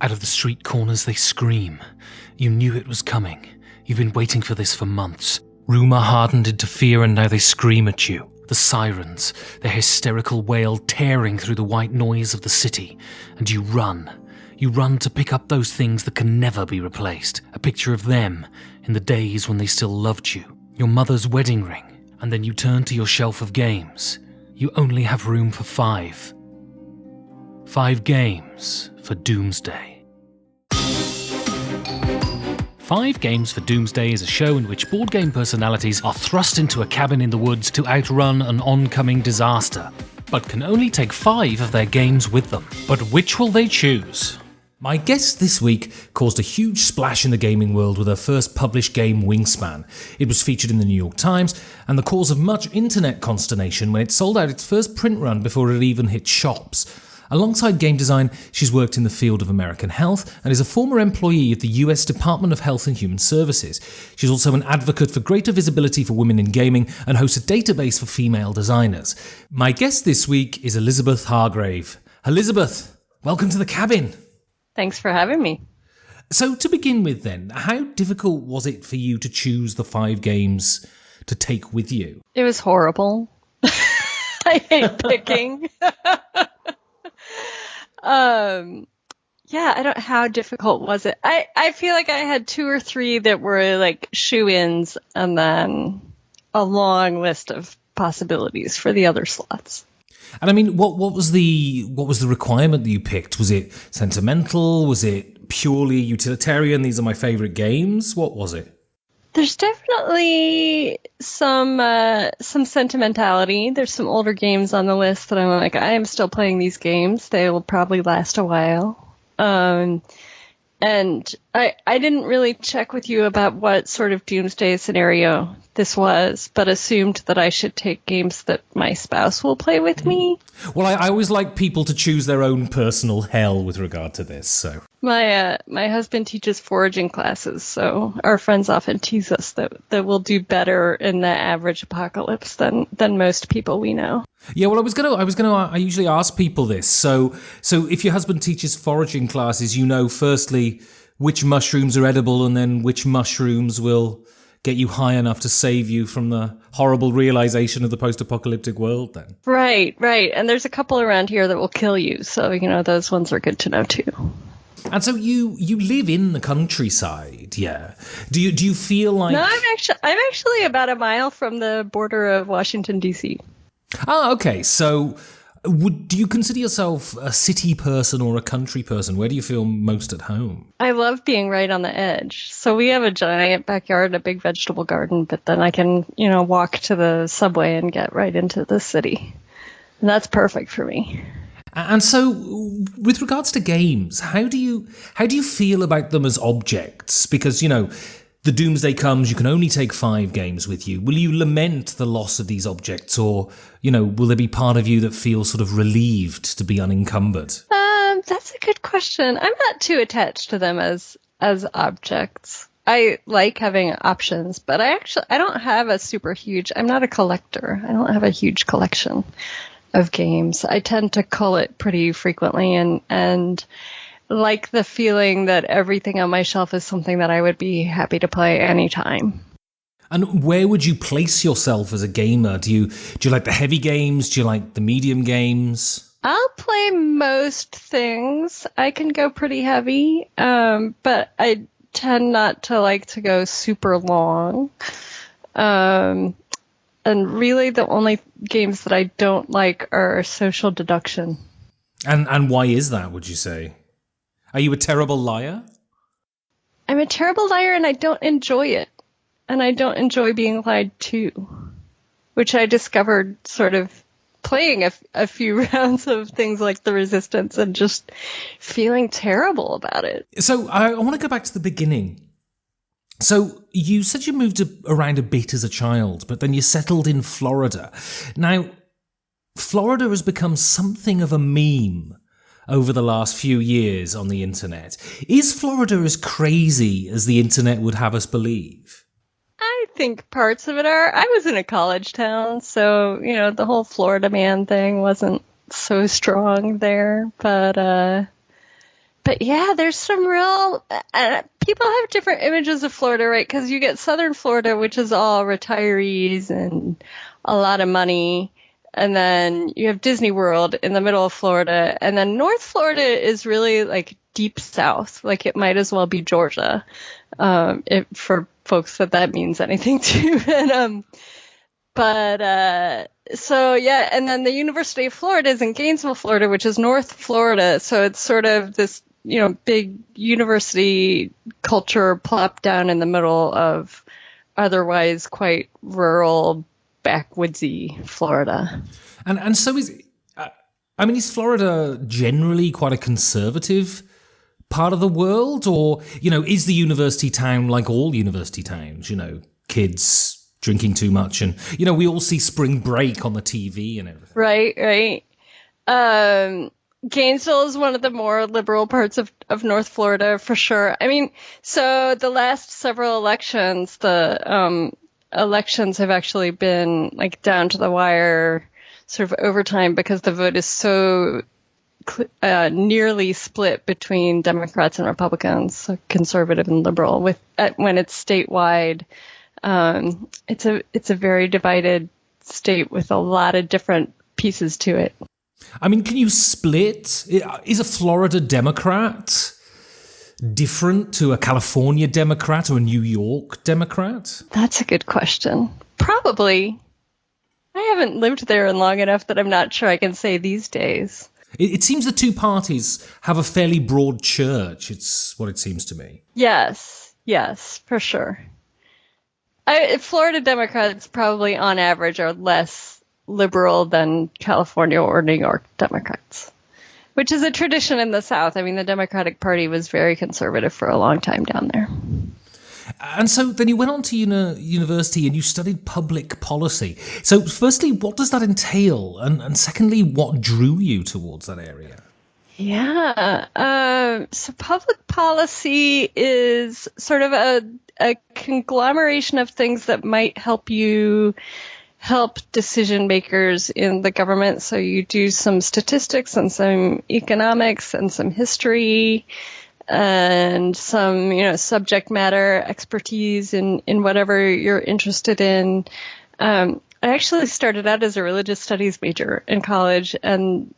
Out of the street corners they scream. You knew it was coming. You've been waiting for this for months. Rumour hardened into fear and now they scream at you. The sirens, their hysterical wail tearing through the white noise of the city. And you run. You run to pick up those things that can never be replaced. A picture of them in the days when they still loved you. Your mother's wedding ring. And then you turn to your shelf of games. You only have room for 5. 5 games for Doomsday. 5 Games for Doomsday is a show in which board game personalities are thrust into a cabin in the woods to outrun an oncoming disaster, but can only take 5 of their games with them. But which will they choose? My guest this week caused a huge splash in the gaming world with her first published game, Wingspan. It was featured in the New York Times, and the cause of much internet consternation when it sold out its first print run before it even hit shops. Alongside game design, she's worked in the field of American health and is a former employee of the US Department of Health and Human Services. She's also an advocate for greater visibility for women in gaming and hosts a database for female designers. My guest this week is Elizabeth Hargrave. Elizabeth, welcome to the cabin. Thanks for having me. So to begin with then, how difficult was it for you to choose the 5 games to take with you? It was horrible. I hate picking. How difficult was it? I feel like I had 2 or 3 that were like shoo-ins and then a long list of possibilities for the other slots. And I mean, what was the requirement that you picked? Was it sentimental? Was it purely utilitarian? These are my favorite games. What was it? There's definitely some sentimentality. There's some older games on the list that I'm like, I am still playing these games. They will probably last a while. And I didn't really check with you about what sort of doomsday scenario this was, but assumed that I should take games that my spouse will play with me. Well, I always like people to choose their own personal hell with regard to this, so. My husband teaches foraging classes, so our friends often tease us that we'll do better in the average apocalypse than most people we know. Yeah, well, I usually ask people this. So if your husband teaches foraging classes, you know, firstly, which mushrooms are edible and then which mushrooms will get you high enough to save you from the horrible realization of the post-apocalyptic world then. Right. And there's a couple around here that will kill you. So, you know, those ones are good to know too. And so you live in the countryside, yeah. Do you feel like... No, I'm actually about a mile from the border of Washington, D.C. Ah, okay. So do you consider yourself a city person or a country person? Where do you feel most at home? I love being right on the edge. So we have a giant backyard, a big vegetable garden, but then I can, you know, walk to the subway and get right into the city. And that's perfect for me. And so with regards to games, how do you feel about them as objects? Because, you know, the doomsday comes, you can only take 5 games with you. Will you lament the loss of these objects, or, you know, will there be part of you that feels sort of relieved to be unencumbered? That's a good question. I'm not too attached to them as objects. I like having options, but I don't have a super huge, I'm not a collector. I don't have a huge collection of games. I tend to cull it pretty frequently and like the feeling that everything on my shelf is something that I would be happy to play anytime. And where would you place yourself as a gamer? Do you like the heavy games? Do you like the medium games? I'll play most things. I can go pretty heavy, but I tend not to like to go super long. And really the only games that I don't like are social deduction. And why is that, would you say? Are you a terrible liar? I'm a terrible liar and I don't enjoy it. And I don't enjoy being lied to, which I discovered sort of playing a few rounds of things like The Resistance and just feeling terrible about it. So I want to go back to the beginning. So you said you moved around a bit as a child, but then you settled in Florida. Now, Florida has become something of a meme over the last few years on the internet. Is Florida as crazy as the internet would have us believe? I think parts of it are. I was in a college town, so, you know, the whole Florida man thing wasn't so strong there, but But yeah, there's some real, people have different images of Florida, right? Because you get Southern Florida, which is all retirees and a lot of money. And then you have Disney World in the middle of Florida. And then North Florida is really like deep South. Like it might as well be Georgia, for folks that means anything to. So yeah, and then the University of Florida is in Gainesville, Florida, which is North Florida. So it's sort of this, big university culture plopped down in the middle of otherwise quite rural, backwoodsy Florida. And so is Florida generally quite a conservative part of the world? Or, is the university town like all university towns, kids drinking too much, and we all see Spring Break on the TV and everything. Right. Gainesville is one of the more liberal parts of North Florida for sure. I mean, so the last several elections, the elections have actually been like down to the wire, sort of over time, because the vote is so nearly split between Democrats and Republicans, so conservative and liberal. When it's statewide. It's a very divided state with a lot of different pieces to it. I mean, can you split? Is a Florida Democrat different to a California Democrat or a New York Democrat? That's a good question. Probably. I haven't lived there long enough that I'm not sure I can say these days. It seems the two parties have a fairly broad church. It's what it seems to me. Yes, for sure. Florida Democrats probably on average are less liberal than California or New York Democrats, which is a tradition in the South. I mean, the Democratic Party was very conservative for a long time down there. And so then you went on to university and you studied public policy. So firstly, what does that entail? And secondly, what drew you towards that area? Yeah. So public policy is sort of a conglomeration of things that might help decision makers in the government. So you do some statistics and some economics and some history and some, subject matter expertise in whatever you're interested in. I actually started out as a religious studies major in college and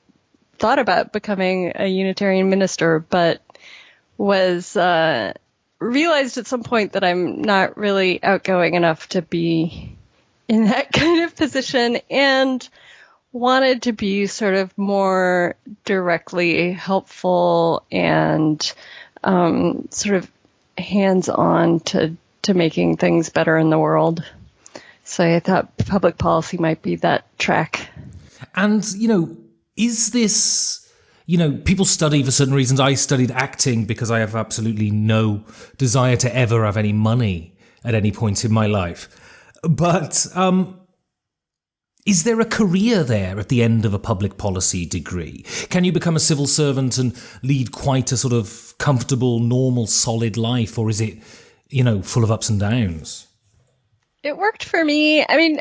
thought about becoming a Unitarian minister, but was realized at some point that I'm not really outgoing enough to be in that kind of position, and wanted to be sort of more directly helpful and sort of hands-on to making things better in the world. So I thought public policy might be that track. And, is this, people study for certain reasons. I studied acting because I have absolutely no desire to ever have any money at any point in my life. But is there a career there at the end of a public policy degree? Can you become a civil servant and lead quite a sort of comfortable, normal, solid life? Or is it, full of ups and downs? It worked for me. I mean,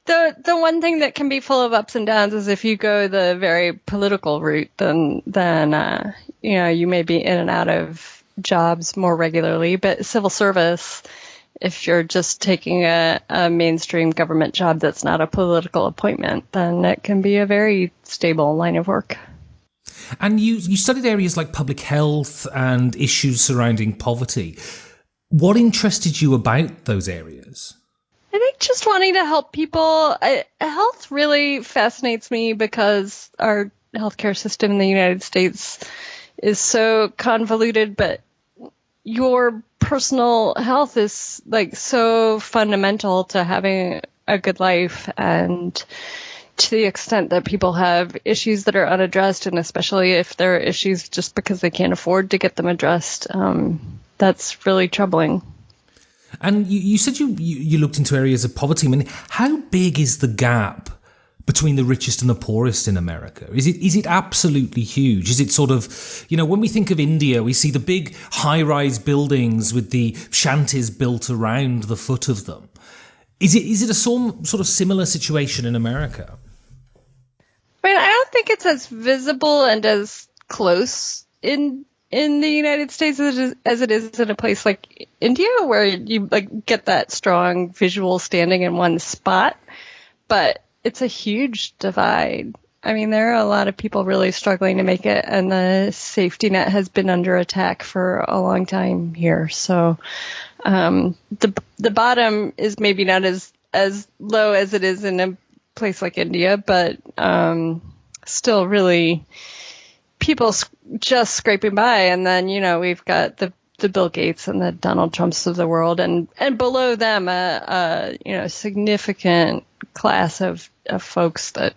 the one thing that can be full of ups and downs is if you go the very political route, then you may be in and out of jobs more regularly. But civil service, if you're just taking a mainstream government job that's not a political appointment, then it can be a very stable line of work. And you studied areas like public health and issues surrounding poverty. What interested you about those areas? I think just wanting to help people. Health really fascinates me because our healthcare system in the United States is so convoluted, but your personal health is like so fundamental to having a good life, and to the extent that people have issues that are unaddressed, and especially if there are issues just because they can't afford to get them addressed, that's really troubling. And you said you looked into areas of poverty. I mean, how big is the gap between the richest and the poorest in America? Is it absolutely huge? Is it sort of, when we think of India, we see the big high-rise buildings with the shanties built around the foot of them. Is it a sort of similar situation in America? I mean, I don't think it's as visible and as close in in the United States as it is in a place like India, where you like get that strong visual standing in one spot. But it's a huge divide. I mean, there are a lot of people really struggling to make it, and the safety net has been under attack for a long time here. So the bottom is maybe not as low as it is in a place like India, but still really people just scraping by. And then, we've got the Bill Gates and the Donald Trumps of the world, and below them a significant class of folks that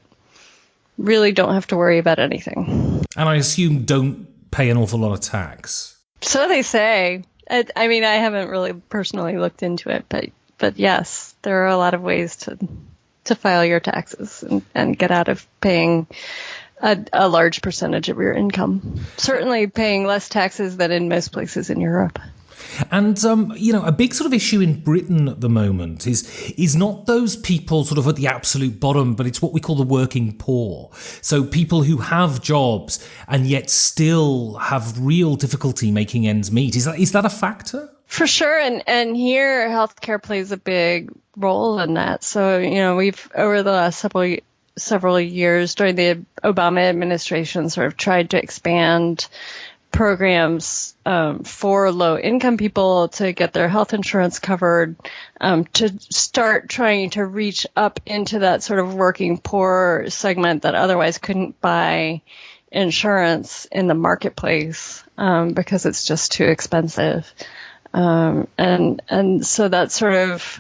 really don't have to worry about anything. And I assume don't pay an awful lot of tax. So they say. I mean, I haven't really personally looked into it, but yes, there are a lot of ways to file your taxes and get out of paying a large percentage of your income. Certainly paying less taxes than in most places in Europe. And, a big sort of issue in Britain at the moment is not those people sort of at the absolute bottom, but it's what we call the working poor. So people who have jobs and yet still have real difficulty making ends meet. Is that a factor? For sure. And here healthcare plays a big role in that. So, we've over the last several years during the Obama administration sort of tried to expand programs for low-income people to get their health insurance covered, to start trying to reach up into that sort of working poor segment that otherwise couldn't buy insurance in the marketplace because it's just too expensive. And so that sort of,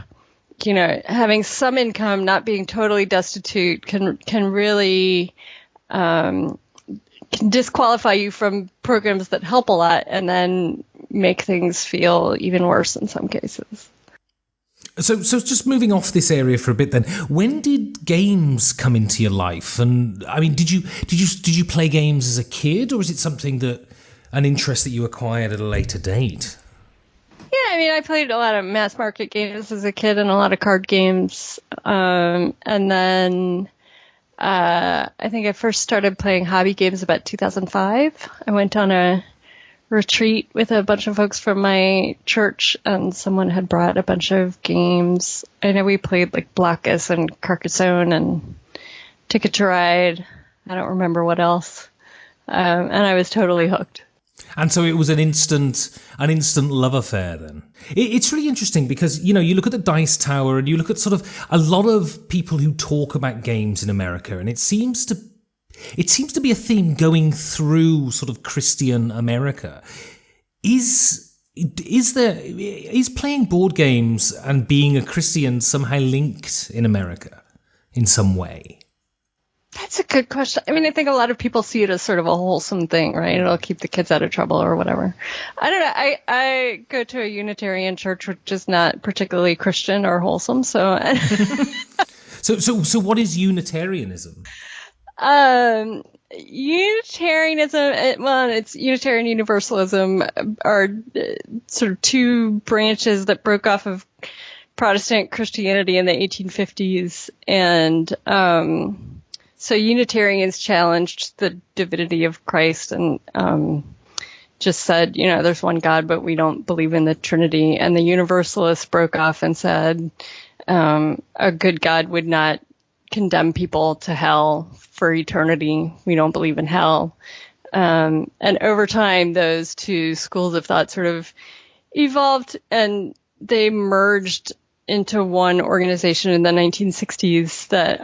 having some income, not being totally destitute, can really can disqualify you from programs that help a lot and then make things feel even worse in some cases. So just moving off this area for a bit then, when did games come into your life? And I mean, did you play games as a kid, or is it an interest that you acquired at a later date? Yeah, I mean, I played a lot of mass market games as a kid and a lot of card games. And then I think I first started playing hobby games about 2005. I went on a retreat with a bunch of folks from my church, and someone had brought a bunch of games. I know we played like Blockus and Carcassonne and Ticket to Ride. I don't remember what else. And I was totally hooked. And so it was an instant love affair then. It's really interesting because, you look at the Dice Tower and you look at sort of a lot of people who talk about games in America, and it seems to be a theme going through sort of Christian America. Is playing board games and being a Christian somehow linked in America in some way? That's a good question. I mean, I think a lot of people see it as sort of a wholesome thing, right? It'll keep the kids out of trouble or whatever. I don't know. I go to a Unitarian church, which is not particularly Christian or wholesome. So, so what is Unitarianism? Unitarianism, well, it's Unitarian Universalism are sort of two branches that broke off of Protestant Christianity in the 1850s, and so Unitarians challenged the divinity of Christ and just said, there's one God, but we don't believe in the Trinity. And the Universalists broke off and said a good God would not condemn people to hell for eternity. We don't believe in hell. And over time, those two schools of thought sort of evolved, and they merged into one organization in the 1960s that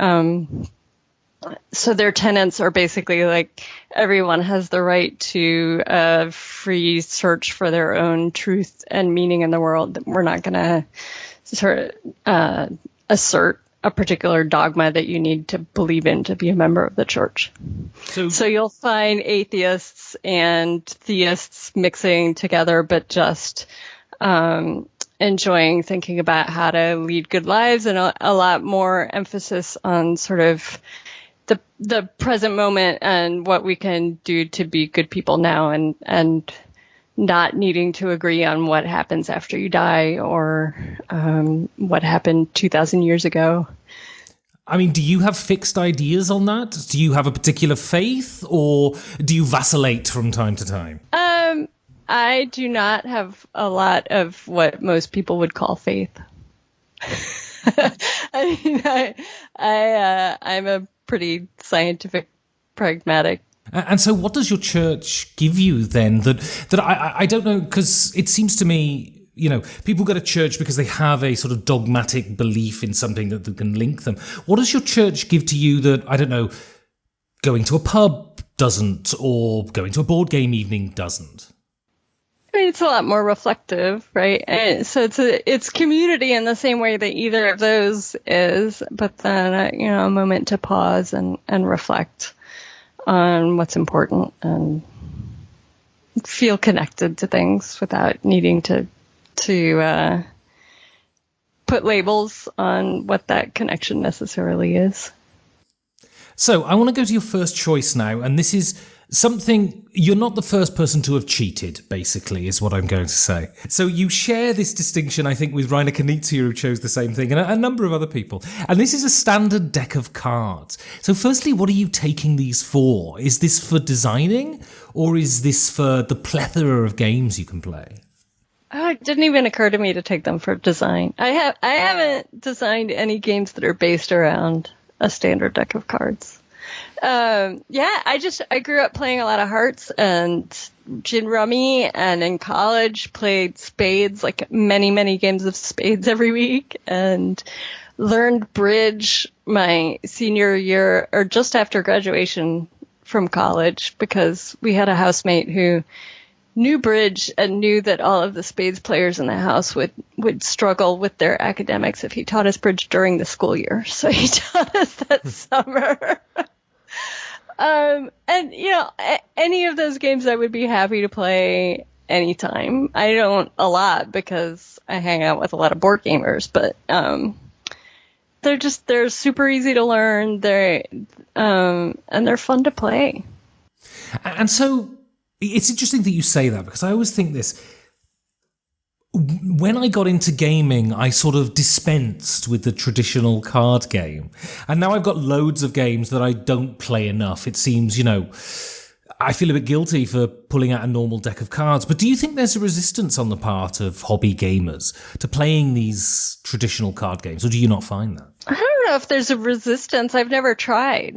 so their tenets are basically like everyone has the right to a free search for their own truth and meaning in the world. We're not going to sort of assert a particular dogma that you need to believe in to be a member of the church. So you'll find atheists and theists mixing together, but just enjoying thinking about how to lead good lives, and a lot more emphasis on sort of the present moment and what we can do to be good people now, and not needing to agree on what happens after you die or what happened 2,000 years ago. I mean, do you have fixed ideas on that? Do you have a particular faith, or do you vacillate from time to time? I do not have a lot of what most people would call faith. I mean, I'm a pretty scientific, pragmatic. And so what does your church give you then that I don't know, because it seems to me, you know, people go to church because they have a sort of dogmatic belief in something that can link them. What does your church give to you that, I don't know, going to a pub doesn't, or going to a board game evening doesn't? I mean, it's a lot more reflective, right? And so it's community in the same way that either of those is, but then, a moment to pause and reflect on what's important and feel connected to things without needing to put labels on what that connection necessarily is. So I want to go to your first choice now, and this is something, you're not the first person to have cheated, basically, is what I'm going to say. So you share this distinction, I think, with Rainer Knizia, who chose the same thing, and a number of other people. And this is a standard deck of cards. So firstly, what are you taking these for? Is this for designing, or is this for the plethora of games you can play? Oh, it didn't even occur to me to take them for design. I haven't designed any games that are based around a standard deck of cards. I grew up playing a lot of hearts and gin rummy, and in college played spades, like many, many games of spades every week, and learned bridge my senior year or just after graduation from college, because we had a housemate who knew bridge and knew that all of the spades players in the house would struggle with their academics if he taught us bridge during the school year. So he taught us that summer. Any of those games I would be happy to play anytime. I don't a lot because I hang out with a lot of board gamers, but they're super easy to learn. And they're fun to play. And so it's interesting that you say that, because I always think this. When I got into gaming, I sort of dispensed with the traditional card game. And now I've got loads of games that I don't play enough. It seems, I feel a bit guilty for pulling out a normal deck of cards. But do you think there's a resistance on the part of hobby gamers to playing these traditional card games, or do you not find that? I don't know if there's a resistance. I've never tried.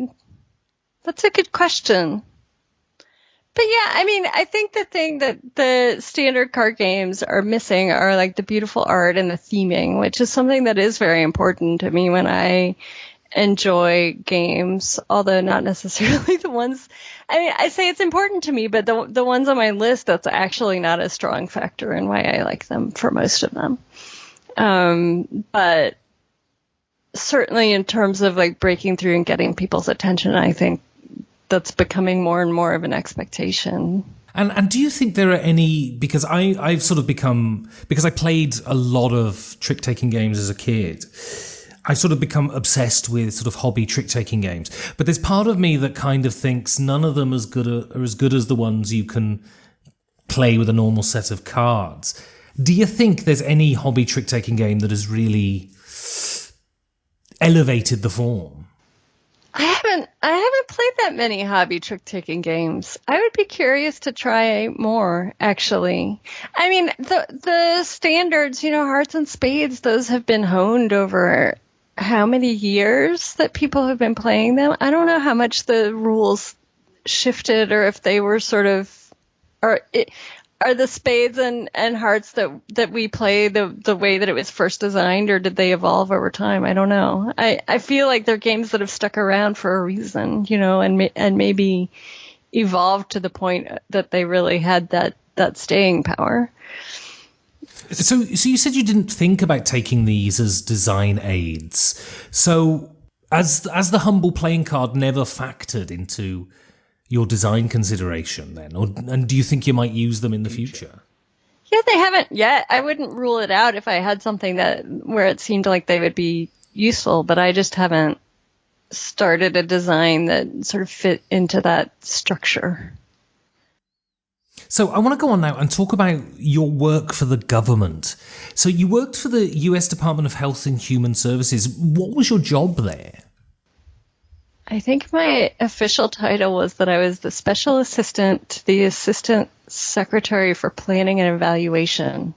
That's a good question. But yeah, I mean, I think the thing that the standard card games are missing are like the beautiful art and the theming, which is something that is very important to me when I enjoy games, although not necessarily the ones, I mean, I say it's important to me, but the ones on my list, that's actually not a strong factor in why I like them for most of them. But certainly in terms of like breaking through and getting people's attention, I think that's becoming more and more of an expectation. And do you think there are any, because I've sort of become, because I played a lot of trick-taking games as a kid, I've sort of become obsessed with sort of hobby trick-taking games. But there's part of me that kind of thinks none of them are as good as the ones you can play with a normal set of cards. Do you think there's any hobby trick-taking game that has really elevated the form? I haven't played that many hobby trick-taking games. I would be curious to try more, actually. I mean, the standards, hearts and spades, those have been honed over how many years that people have been playing them. I don't know how much the rules shifted, or if they were sort of, are the spades and hearts that we play the way that it was first designed, or did they evolve over time? I don't know. I feel like they're games that have stuck around for a reason, and maybe evolved to the point that they really had that staying power. So you said you didn't think about taking these as design aids. So as the humble playing card never factored into your design consideration then, and do you think you might use them in the future? Yeah, they haven't yet. I wouldn't rule it out if I had something where it seemed like they would be useful, but I just haven't started a design that sort of fit into that structure. So I want to go on now and talk about your work for the government. So you worked for the US Department of Health and Human Services. What was your job there? I think my official title was that I was the special assistant to the assistant secretary for planning and evaluation.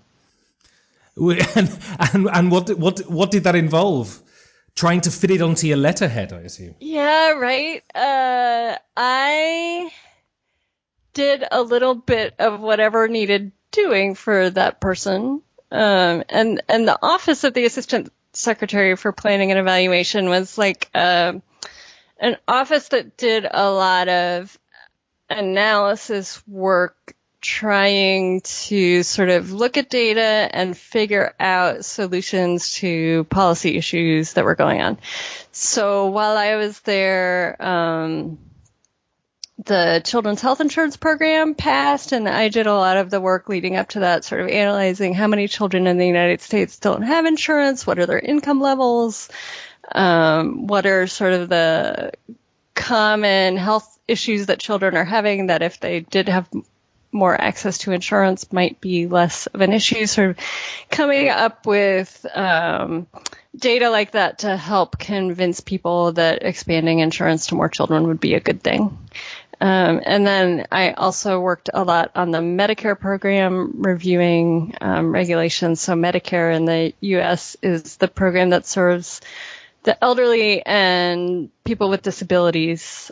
And what did that involve? Trying to fit it onto your letterhead, I assume. Yeah, right. I did a little bit of whatever needed doing for that person. And the office of the assistant secretary for planning and evaluation was like an office that did a lot of analysis work, trying to sort of look at data and figure out solutions to policy issues that were going on. So while I was there, the Children's Health Insurance Program passed, and I did a lot of the work leading up to that, sort of analyzing how many children in the United States don't have insurance, what are their income levels, what are sort of the common health issues that children are having that if they did have more access to insurance might be less of an issue, sort of coming up with data like that to help convince people that expanding insurance to more children would be a good thing. And then I also worked a lot on the Medicare program, reviewing regulations. So Medicare in the U.S. is the program that serves the elderly and people with disabilities.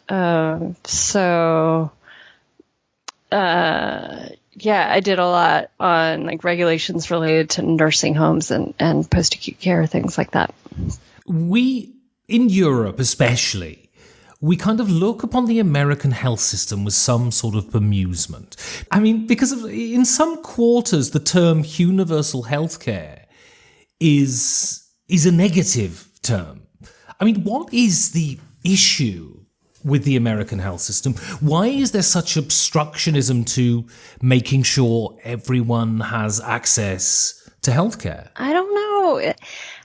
Yeah, I did a lot on like regulations related to nursing homes and post-acute care, things like that. We, in Europe especially, we kind of look upon the American health system with some sort of bemusement. I mean, because in some quarters, the term universal healthcare is a negative term. I mean, what is the issue with the American health system? Why is there such obstructionism to making sure everyone has access to healthcare? I don't know.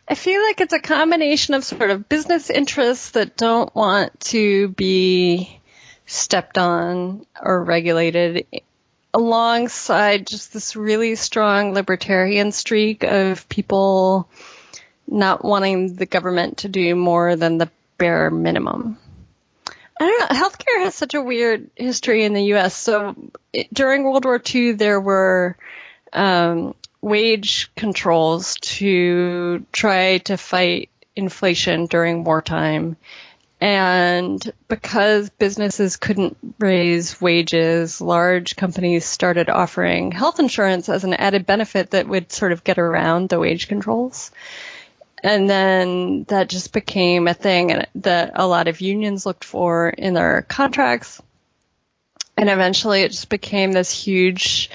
I feel like it's a combination of sort of business interests that don't want to be stepped on or regulated, alongside just this really strong libertarian streak of people not wanting the government to do more than the bare minimum. I don't know. Healthcare has such a weird history in the U.S. So during World War II, there were wage controls to try to fight inflation during wartime. And because businesses couldn't raise wages, large companies started offering health insurance as an added benefit that would sort of get around the wage controls. And then that just became a thing that a lot of unions looked for in their contracts. And eventually it just became this huge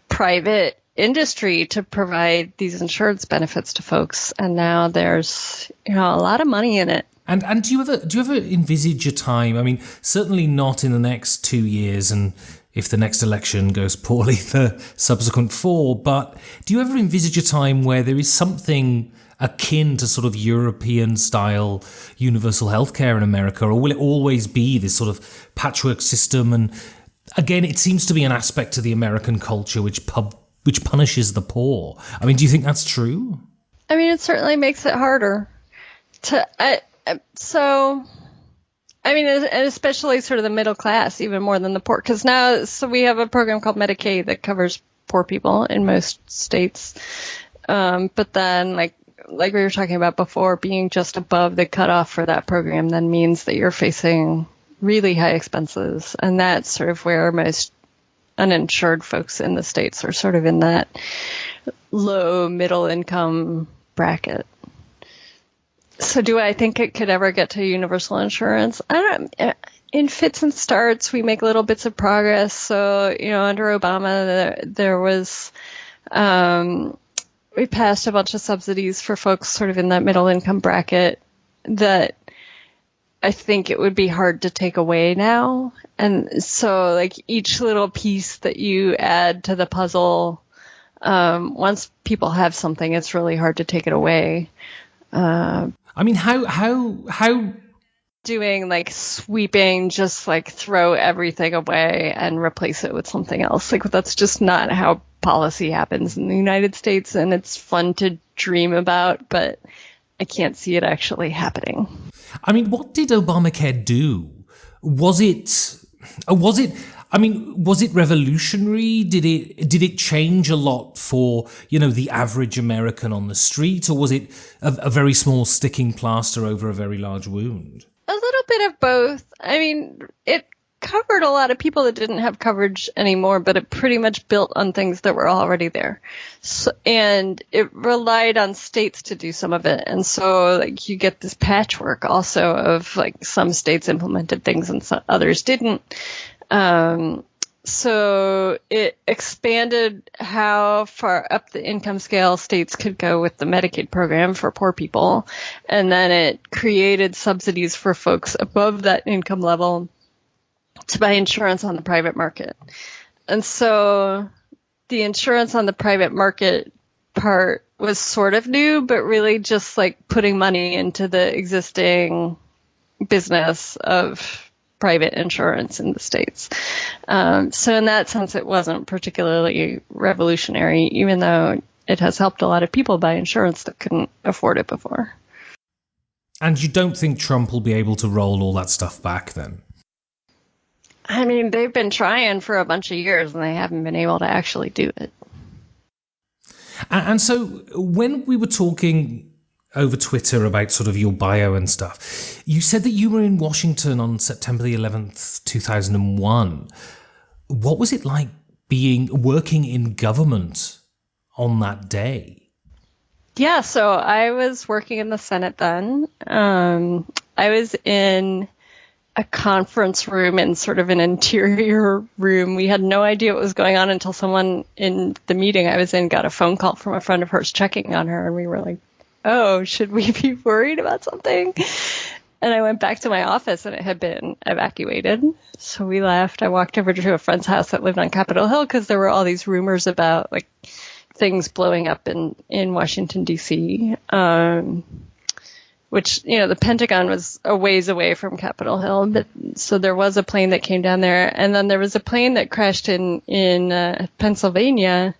private industry to provide these insurance benefits to folks. And now there's, a lot of money in it. And do you ever envisage a time, I mean, certainly not in the next 2 years, and if the next election goes poorly, the subsequent 4, but do you ever envisage a time where there is something akin to sort of European-style universal healthcare in America, or will it always be this sort of patchwork system? And again, it seems to be an aspect to the American culture which punishes the poor. I mean, do you think that's true? I mean, it certainly makes it harder and especially sort of the middle class, even more than the poor, because now, so we have a program called Medicaid that covers poor people in most states. But then, like we were talking about before, being just above the cutoff for that program then means that you're facing really high expenses. And that's sort of where most uninsured folks in the States are sort of in that low middle income bracket. So do I think it could ever get to universal insurance? I don't. In fits and starts, we make little bits of progress. So, under Obama, there was, we passed a bunch of subsidies for folks sort of in that middle income bracket that I think it would be hard to take away now. And so, like, each little piece that you add to the puzzle, once people have something, it's really hard to take it away. I mean, how doing like sweeping, just like throw everything away and replace it with something else. Like, that's just not how policy happens in the United States, and it's fun to dream about, but I can't see it actually happening. I mean, what did Obamacare do? Was it revolutionary? Did it change a lot for, the average American on the street, or was it a very small sticking plaster over a very large wound? A little bit of both. I mean, it covered a lot of people that didn't have coverage anymore, but it pretty much built on things that were already there. So, and it relied on states to do some of it. And so like you get this patchwork also of like some states implemented things and some others didn't. So it expanded how far up the income scale states could go with the Medicaid program for poor people. And then it created subsidies for folks above that income level to buy insurance on the private market. And so the insurance on the private market part was sort of new, but really just like putting money into the existing business of private insurance in the States. So in that sense, it wasn't particularly revolutionary, even though it has helped a lot of people buy insurance that couldn't afford it before. And you don't think Trump will be able to roll all that stuff back then? I mean, they've been trying for a bunch of years and they haven't been able to actually do it. And so when we were talking over Twitter about sort of your bio and stuff, you said that you were in Washington on September the 11th, 2001. What was it like working in government on that day? Yeah, so I was working in the Senate then. I was in a conference room in sort of an interior room. We had no idea what was going on until someone in the meeting I was in got a phone call from a friend of hers checking on her, and we were like, oh, should we be worried about something? And I went back to my office and it had been evacuated. So we left. I walked over to a friend's house that lived on Capitol Hill because there were all these rumors about like things blowing up in Washington, D.C., which, the Pentagon was a ways away from Capitol Hill. But so there was a plane that came down there. And then there was a plane that crashed in Pennsylvania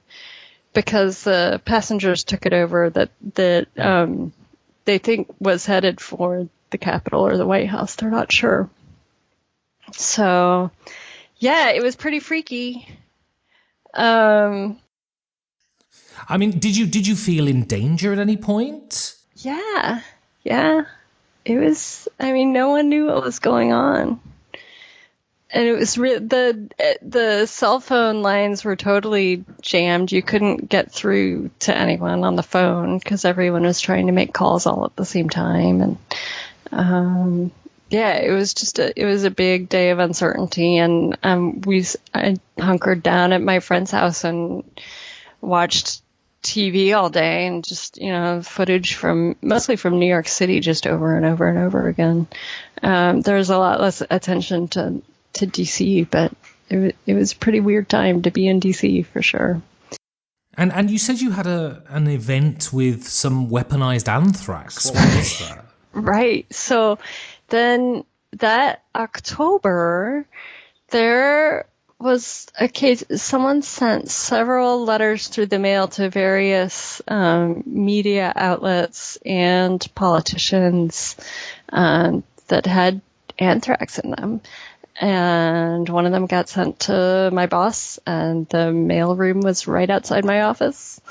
because the passengers took it over that they think was headed for the Capitol or the White House. They're not sure. So, yeah, it was pretty freaky. I mean, did you feel in danger at any point? Yeah. It was, no one knew what was going on. And it was the cell phone lines were totally jammed. You couldn't get through to anyone on the phone because everyone was trying to make calls all at the same time. And it was a big day of uncertainty. And I hunkered down at my friend's house and watched TV all day and just footage mostly from New York City just over and over and over again. There was a lot less attention to DC, but it was a pretty weird time to be in DC for sure. And you said you had an event with some weaponized anthrax. What was that? Right. So then that October, there was a case. Someone sent several letters through the mail to various media outlets and politicians that had anthrax in them. And one of them got sent to my boss, and the mailroom was right outside my office.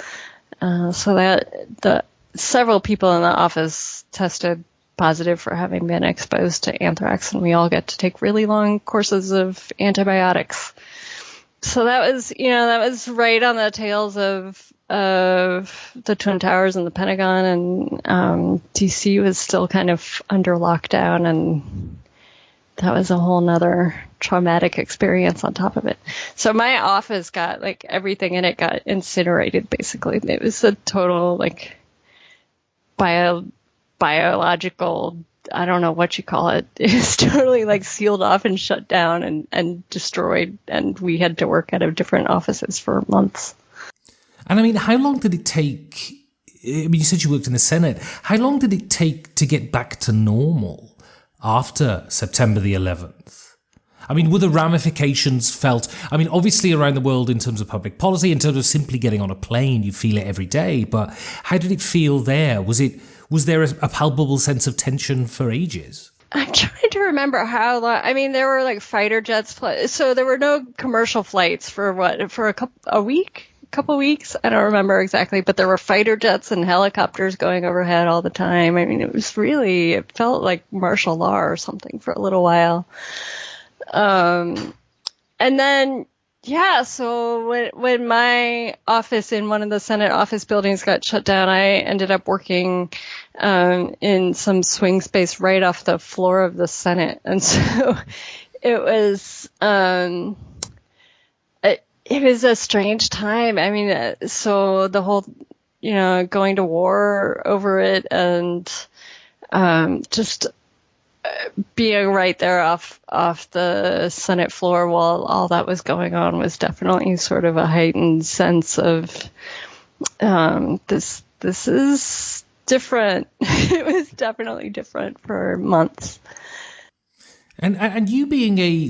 So that several people in the office tested positive for having been exposed to anthrax, and we all get to take really long courses of antibiotics. So that was right on the tails of the Twin Towers and the Pentagon, and DC was still kind of under lockdown, and that was a whole nother traumatic experience on top of it. So my office got, everything in it got incinerated, basically. It was a total, biological, I don't know what you call it. It was totally, sealed off and shut down and destroyed, and we had to work out of different offices for months. And, how long did it take? You said you worked in the Senate. How long did it take to get back to normal after September the 11th? Were the ramifications felt? Obviously around the world in terms of public policy, in terms of simply getting on a plane, you feel it every day. But how did it feel there? Was it was there a palpable sense of tension for ages? I'm trying to remember how long. I mean, there were like fighter jets, so there were no commercial flights for a couple weeks. I don't remember exactly, but there were fighter jets and helicopters going overhead all the time. I mean, it felt like martial law or something for a little while. And then, yeah, so when my office in one of the Senate office buildings got shut down, I ended up working in some swing space right off the floor of the Senate. And so it was it was a strange time. I mean, so the whole, going to war over it and just being right there off the Senate floor while all that was going on was definitely sort of a heightened sense of this is different. It was definitely different for months. And you being a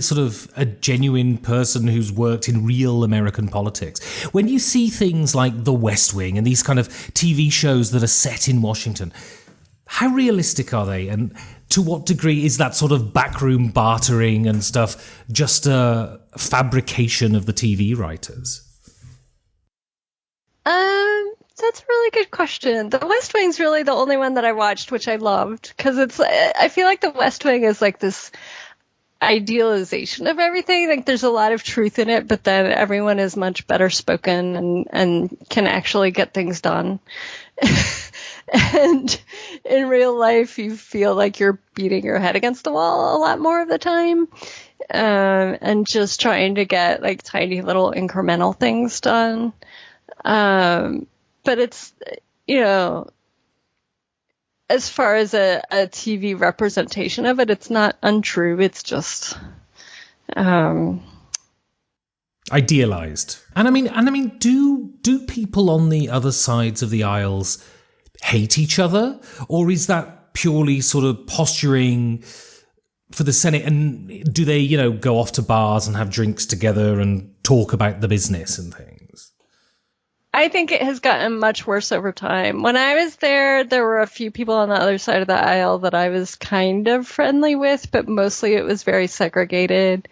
genuine person who's worked in real American politics, when you see things like The West Wing and these kind of TV shows that are set in Washington, how realistic are they? And to what degree is that sort of backroom bartering and stuff just a fabrication of the TV writers? That's a really good question. The West Wing's really the only one that I watched, which I loved, because I feel like The West Wing is like this idealization of everything. Like there's a lot of truth in it, but then everyone is much better spoken and can actually get things done. And in real life, you feel like you're beating your head against the wall a lot more of the time, and just trying to get like tiny little incremental things done. But it's, as far as a TV representation of it, it's not untrue. It's just idealized. And I mean, do people on the other sides of the aisles hate each other, or is that purely sort of posturing for the Senate? And do they, go off to bars and have drinks together and talk about the business and things? I think it has gotten much worse over time. When I was there were a few people on the other side of the aisle that I was kind of friendly with, but mostly it was very segregated.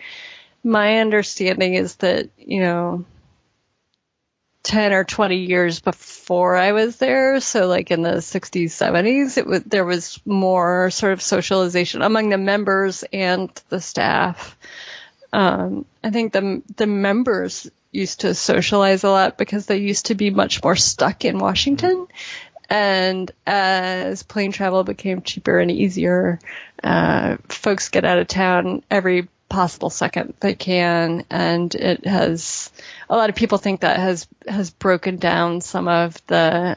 My understanding is that, 10 or 20 years before I was there, so like in the 60s, 70s, there was more sort of socialization among the members and the staff. I think the members used to socialize a lot because they used to be much more stuck in Washington. And as plane travel became cheaper and easier, folks get out of town every possible second they can. And a lot of people think that has broken down some of the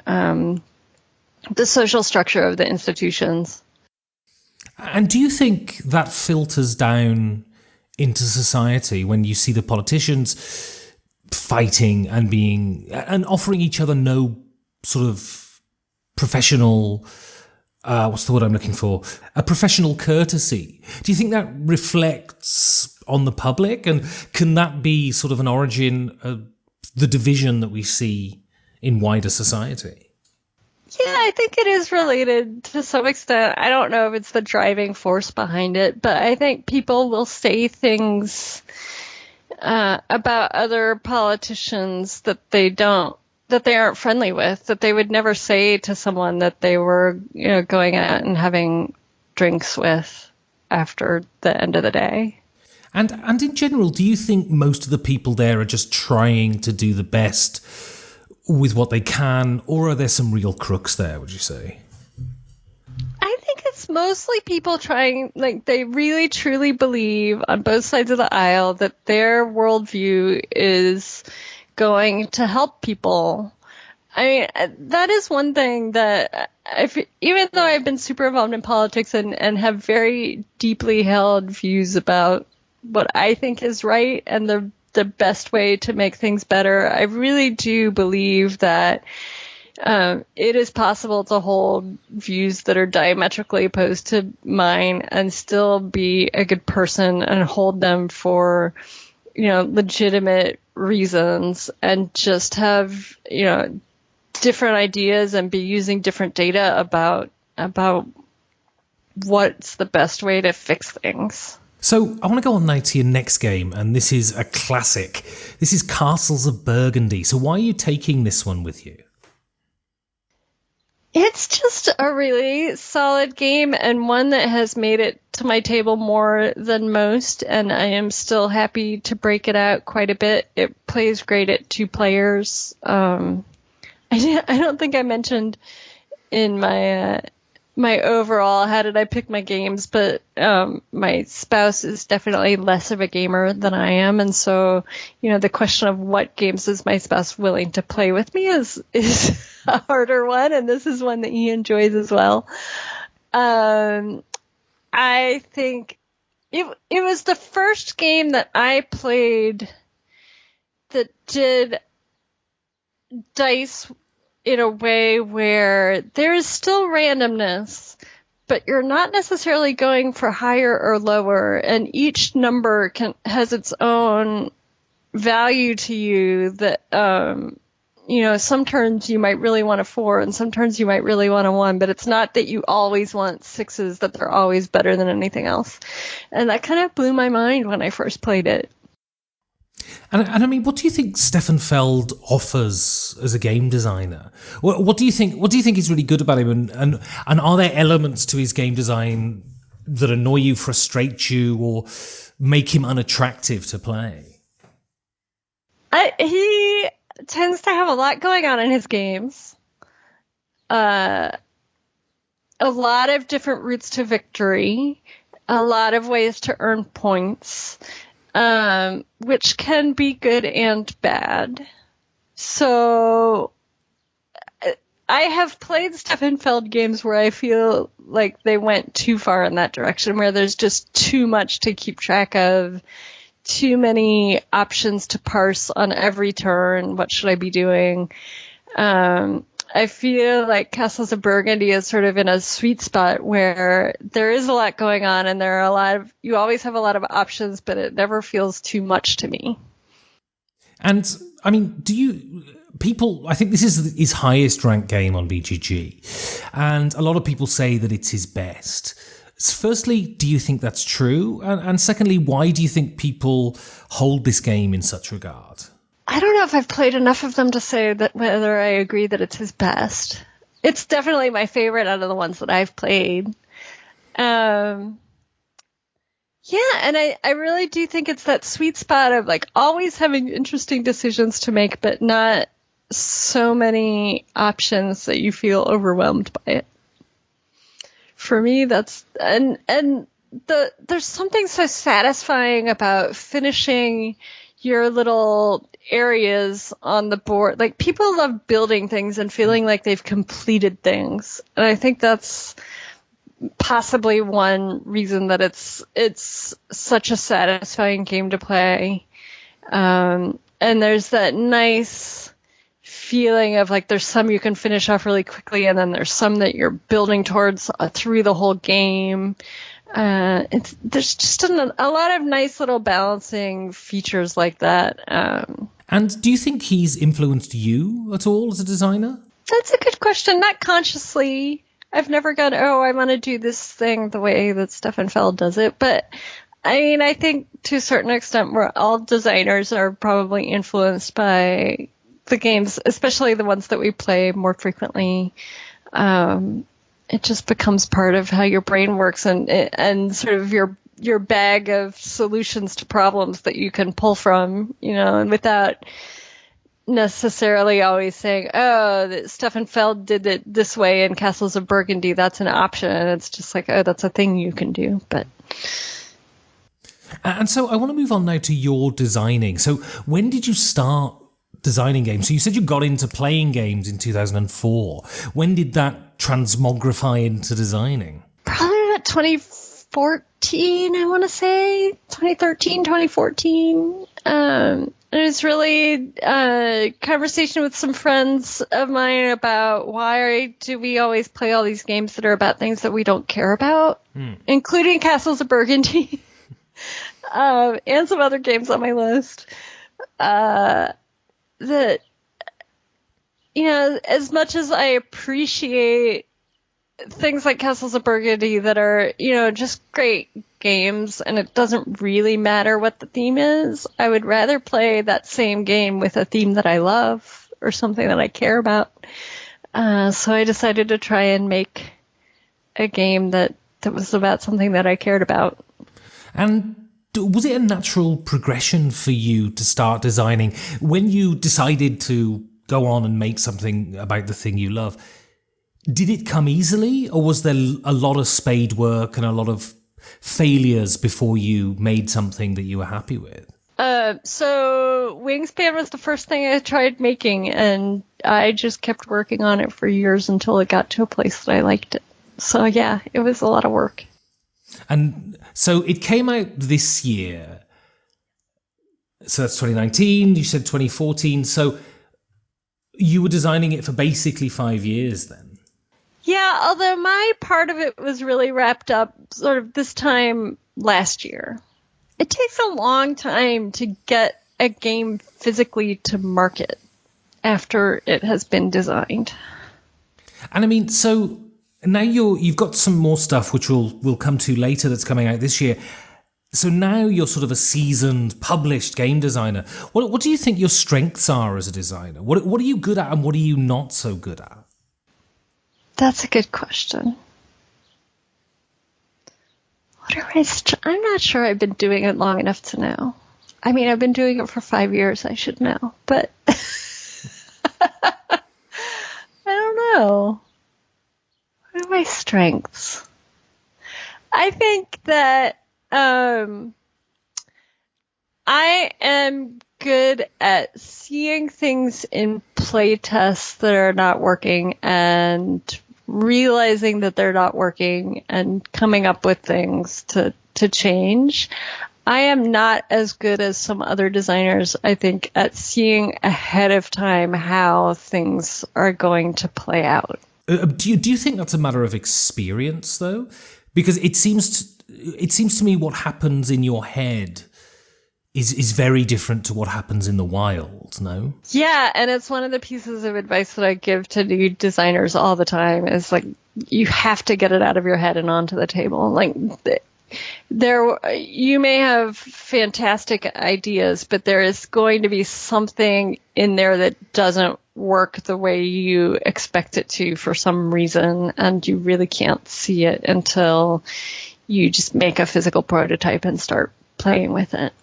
social structure of the institutions. And do you think that filters down into society when you see the politicians fighting and offering each other no sort of professional, what's the word I'm looking for? A professional courtesy. Do you think that reflects on the public? And can that be sort of an origin of the division that we see in wider society? Yeah, I think it is related to some extent. I don't know if it's the driving force behind it, but I think people will say things about other politicians that they aren't friendly with, that they would never say to someone that they were, going out and having drinks with after the end of the day. And in general, do you think most of the people there are just trying to do the best with what they can, or are there some real crooks there, would you say? I think it's mostly people trying, like, they really truly believe on both sides of the aisle that their worldview is going to help people. I mean, that is one thing that, even though I've been super involved in politics and have very deeply held views about what I think is right and the best way to make things better, I really do believe that it is possible to hold views that are diametrically opposed to mine and still be a good person and hold them for, legitimate reasons, and just have, different ideas and be using different data about about what's the best way to fix things. So I want to go on now to your next game, and this is a classic. This is Castles of Burgundy. So why are you taking this one with you? It's just a really solid game and one that has made it to my table more than most, and I am still happy to break it out quite a bit. It plays great at 2 players. I don't think I mentioned in my my overall how did I pick my games, but my spouse is definitely less of a gamer than I am, and so the question of what games is my spouse willing to play with me is a harder one, and this is one that he enjoys as well. I think it was the first game that I played that did dice in a way where there is still randomness, but you're not necessarily going for higher or lower, and each number has its own value to you that, some turns you might really want a 4 and some turns you might really want a 1, but it's not that you always want 6s, that they're always better than anything else. And that kind of blew my mind when I first played it. And I mean, what do you think Stefan Feld offers as a game designer? What do you think? What do you think is really good about him? And are there elements to his game design that annoy you, frustrate you, or make him unattractive to play? He tends to have a lot going on in his games. A lot of different routes to victory. A lot of ways to earn points. Which can be good and bad. So I have played Stefan Feld games where I feel like they went too far in that direction, where there's just too much to keep track of, too many options to parse on every turn. What should I be doing? I feel like Castles of Burgundy is sort of in a sweet spot where there is a lot going on and there are you always have a lot of options, but it never feels too much to me. And I mean, I think this is his highest ranked game on BGG, and a lot of people say that it's his best. Firstly, do you think that's true? And secondly, why do you think people hold this game in such regard? I don't know if I've played enough of them to say that whether I agree that it's his best. It's definitely my favorite out of the ones that I've played. And I really do think it's that sweet spot of like always having interesting decisions to make, but not so many options that you feel overwhelmed by it. For me, that's there's something so satisfying about finishing your little areas on the board. Like, people love building things and feeling like they've completed things. And I think that's possibly one reason that it's such a satisfying game to play. And there's that nice feeling of like there's some you can finish off really quickly, and then there's some that you're building towards through the whole game. There's just a lot of nice little balancing features like that. And do you think he's influenced you at all as a designer? That's a good question. Not consciously. I've never gone, I want to do this thing the way that Stefan Feld does it. But I mean, I think to a certain extent, all designers are probably influenced by the games, especially the ones that we play more frequently. It just becomes part of how your brain works and sort of your bag of solutions to problems that you can pull from, and without necessarily always saying, that Stefan Feld did it this way in Castles of Burgundy, that's an option. And it's just like, that's a thing you can do. But and so I want to move on now to your designing. So when did you start designing games? So you said you got into playing games in 2004. When did that transmogrify into designing? Probably about 2014, I want to say. 2013, 2014. It was really a conversation with some friends of mine about why do we always play all these games that are about things that we don't care about, including Castles of Burgundy, and some other games on my list. That, as much as I appreciate things like Castles of Burgundy that are, just great games, and it doesn't really matter what the theme is. I would rather play that same game with a theme that I love or something that I care about. So I decided to try and make a game that was about something that I cared about. And was it a natural progression for you to start designing when you decided to go on and make something about the thing you love? Did it come easily, or was there a lot of spade work and a lot of failures before you made something that you were happy with? So Wingspan was the first thing I tried making, and I just kept working on it for years until it got to a place that I liked it. So yeah, it was a lot of work. And so it came out this year. So that's 2019, you said 2014. So you were designing it for basically 5 years then? Yeah, although my part of it was really wrapped up sort of this time last year. It takes a long time to get a game physically to market after it has been designed. And I mean, so now you've got some more stuff which we'll come to later that's coming out this year. So now you're sort of a seasoned, published game designer. What do you think your strengths are as a designer? What are you good at and what are you not so good at? That's a good question. I'm not sure I've been doing it long enough to know. I mean, I've been doing it for 5 years, I should know. But I don't know. What are my strengths? I think that I am good at seeing things in playtests that are not working and realizing that they're not working and coming up with things to change. I am not as good as some other designers, I think, at seeing ahead of time how things are going to play out. Do you think that's a matter of experience, though? Because it seems to me what happens in your head is very different to what happens in the wild, no? Yeah, and it's one of the pieces of advice that I give to new designers all the time is like, you have to get it out of your head and onto the table. Like, you may have fantastic ideas, but there is going to be something in there that doesn't work the way you expect it to for some reason, and you really can't see it until you just make a physical prototype and start playing with it.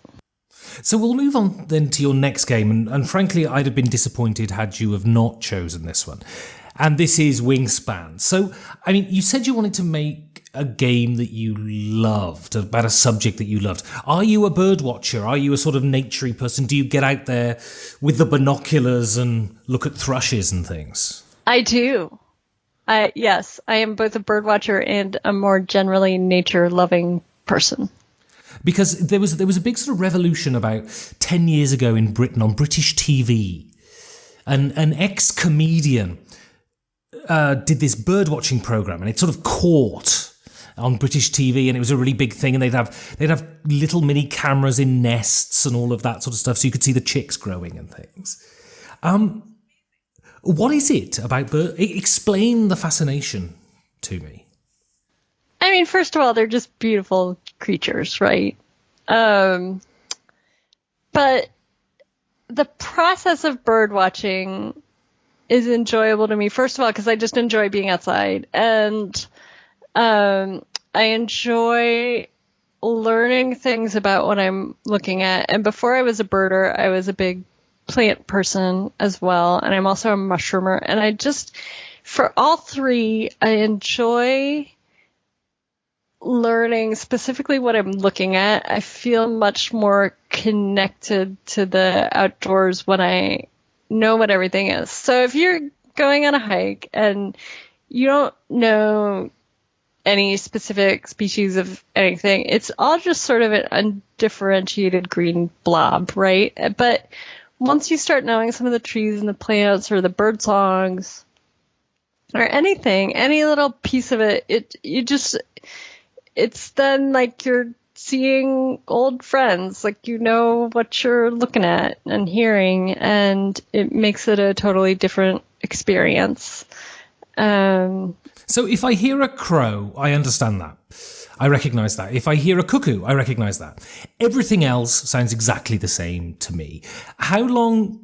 So we'll move on then to your next game, and frankly, I'd have been disappointed had you have not chosen this one. And this is Wingspan. So, I mean, you said you wanted to make a game that you loved, about a subject that you loved. Are you a bird watcher? Are you a sort of naturey person? Do you get out there with the binoculars and look at thrushes and things? I do. Yes, I am both a bird watcher and a more generally nature-loving person. Because there was a big sort of revolution about 10 years ago in Britain on British TV. An ex-comedian did this bird-watching program, and it sort of caught on British TV, and it was a really big thing, and they'd have little mini cameras in nests and all of that sort of stuff, so you could see the chicks growing and things. What is it about birds? Explain the fascination to me. I mean, first of all, they're just beautiful creatures, right? But the process of bird watching is enjoyable to me, first of all, because I just enjoy being outside, and I enjoy learning things about what I'm looking at. And before I was a birder, I was a big plant person as well, and I'm also a mushroomer. And I just, for all three, I enjoy learning specifically what I'm looking at. I feel much more connected to the outdoors when I know what everything is. So if you're going on a hike and you don't know any specific species of anything, it's all just sort of an undifferentiated green blob, right? But once you start knowing some of the trees and the plants or the bird songs or anything, any little piece of it, it's then like you're seeing old friends, like you know what you're looking at and hearing, and it makes it a totally different experience. So if I hear a crow, I understand that. I recognize that. If I hear a cuckoo, I recognize that. Everything else sounds exactly the same to me. How long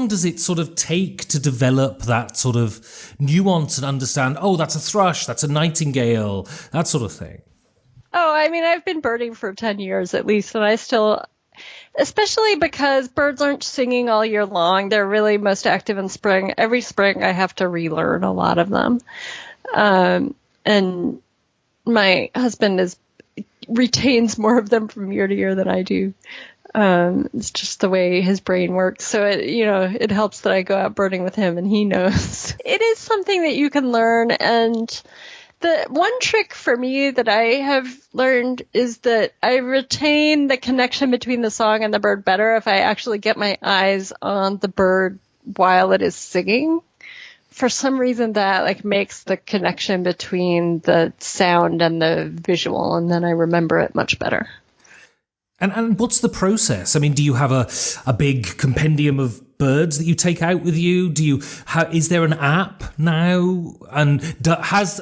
does it sort of take to develop that sort of nuance and understand, oh, that's a thrush, that's a nightingale, that sort of thing? Oh, I mean, I've been birding for 10 years at least, and I still, especially because birds aren't singing all year long. They're really most active in spring. Every spring I have to relearn a lot of them. And my husband retains more of them from year to year than I do. It's just the way his brain works. So it helps that I go out birding with him and he knows. It is something that you can learn. And the one trick for me that I have learned is that I retain the connection between the song and the bird better if I actually get my eyes on the bird while it is singing. For some reason that makes the connection between the sound and the visual, and then I remember it much better. And what's the process? I mean, do you have a big compendium of birds that you take out with you? Is there an app now? And has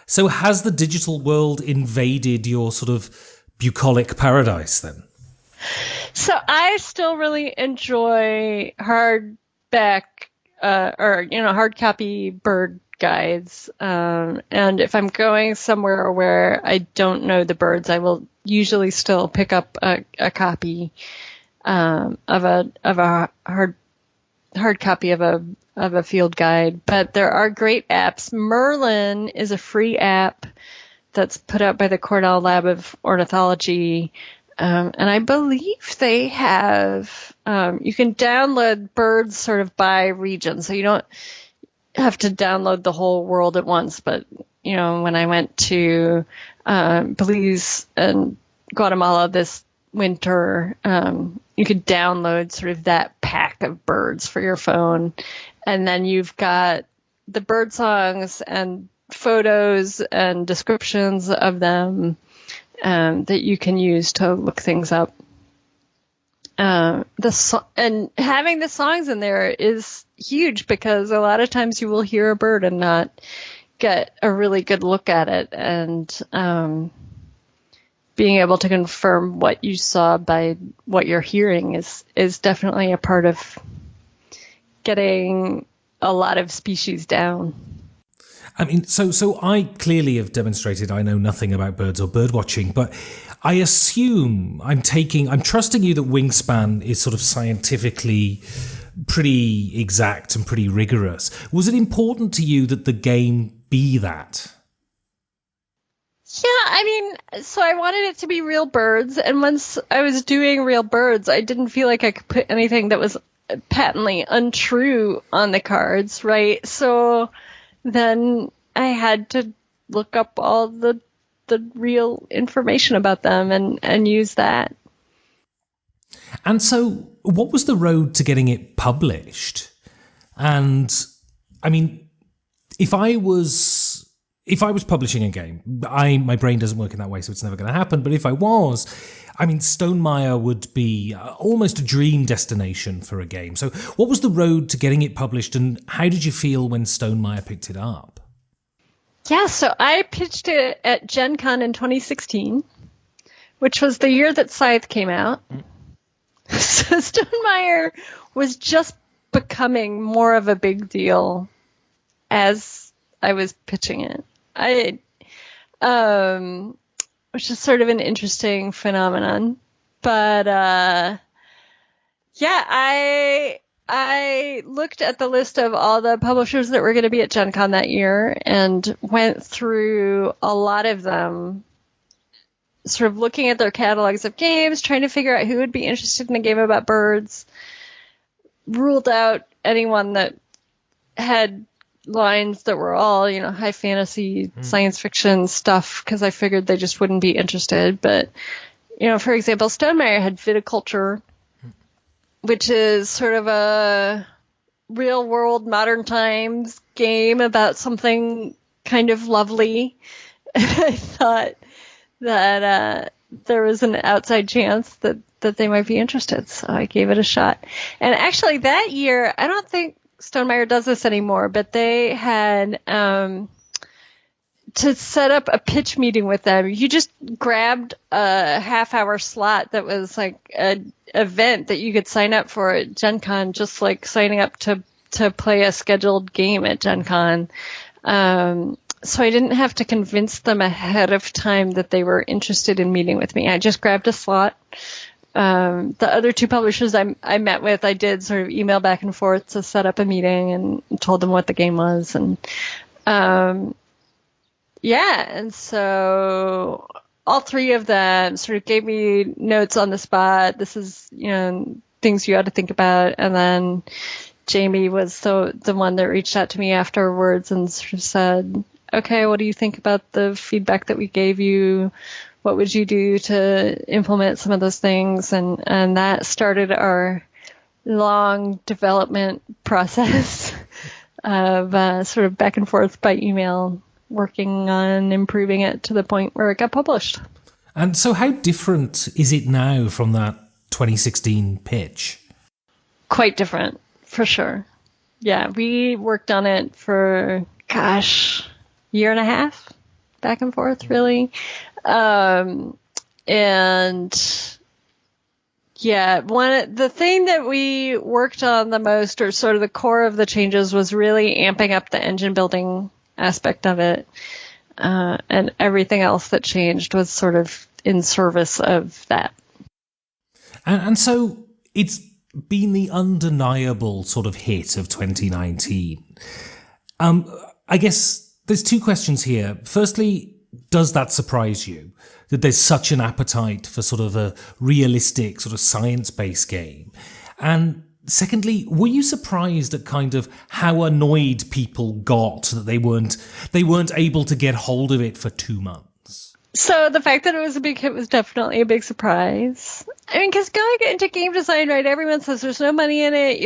the digital world invaded your sort of bucolic paradise then? So I still really enjoy hardback hard copy bird guides. And if I'm going somewhere where I don't know the birds, I will usually still pick up a copy of a hard copy of a field guide. But there are great apps. Merlin is a free app that's put out by the Cornell Lab of Ornithology. And I believe they have, you can download birds sort of by region. So you don't have to download the whole world at once. But, when I went to Belize and Guatemala this winter, you could download sort of that pack of birds for your phone. And then you've got the bird songs and photos and descriptions of them that you can use to look things up. And having the songs in there is huge because a lot of times you will hear a bird and not get a really good look at it. And being able to confirm what you saw by what you're hearing is definitely a part of getting a lot of species down. I mean, so I clearly have demonstrated I know nothing about birds or bird watching, but I assume I'm trusting you that Wingspan is sort of scientifically pretty exact and pretty rigorous. Was it important to you that the game be that? Yeah, I mean, so I wanted it to be real birds, and once I was doing real birds, I didn't feel like I could put anything that was patently untrue on the cards, right? So then I had to look up all the real information about them and use that. And so what was the road to getting it published? And I mean, if I was publishing a game, my brain doesn't work in that way, so it's never going to happen. But if I was, I mean, Stonemaier would be almost a dream destination for a game. So what was the road to getting it published, and how did you feel when Stonemaier picked it up? Yeah, so I pitched it at Gen Con in 2016, which was the year that Scythe came out. So Stonemaier was just becoming more of a big deal as I was pitching it. Which is sort of an interesting phenomenon. But I looked at the list of all the publishers that were going to be at Gen Con that year and went through a lot of them, sort of looking at their catalogs of games, trying to figure out who would be interested in a game about birds, ruled out anyone that had lines that were all, high fantasy, science fiction stuff, because I figured they just wouldn't be interested. But, for example, Stonemaier had Viticulture, which is sort of a real world modern times game about something kind of lovely. And I thought that there was an outside chance that they might be interested. So I gave it a shot. And actually that year, I don't think Stonemaier does this anymore, but they had to set up a pitch meeting with them. You just grabbed a half-hour slot that was like an event that you could sign up for at Gen Con, just like signing up to play a scheduled game at Gen Con. So I didn't have to convince them ahead of time that they were interested in meeting with me. I just grabbed a slot. The other two publishers I met with, I did sort of email back and forth to set up a meeting and told them what the game was. And and so all three of them sort of gave me notes on the spot. This is, things you ought to think about. And then Jamie was the one that reached out to me afterwards and sort of said, okay, what do you think about the feedback that we gave you? What would you do to implement some of those things? And that started our long development process of sort of back and forth by email, working on improving it to the point where it got published. And so how different is it now from that 2016 pitch? Quite different, for sure. Yeah, we worked on it for, year and a half, back and forth, really. The thing that we worked on the most, or sort of the core of the changes, was really amping up the engine building aspect of it. And everything else that changed was sort of in service of that. And so it's been the undeniable sort of hit of 2019. I guess there's two questions here. Firstly, does that surprise you that there's such an appetite for sort of a realistic sort of science-based game? And secondly, were you surprised at kind of how annoyed people got that they weren't able to get hold of it for 2 months? So the fact that it was a big hit was definitely a big surprise. I mean, because going into game design, right, everyone says there's no money in it.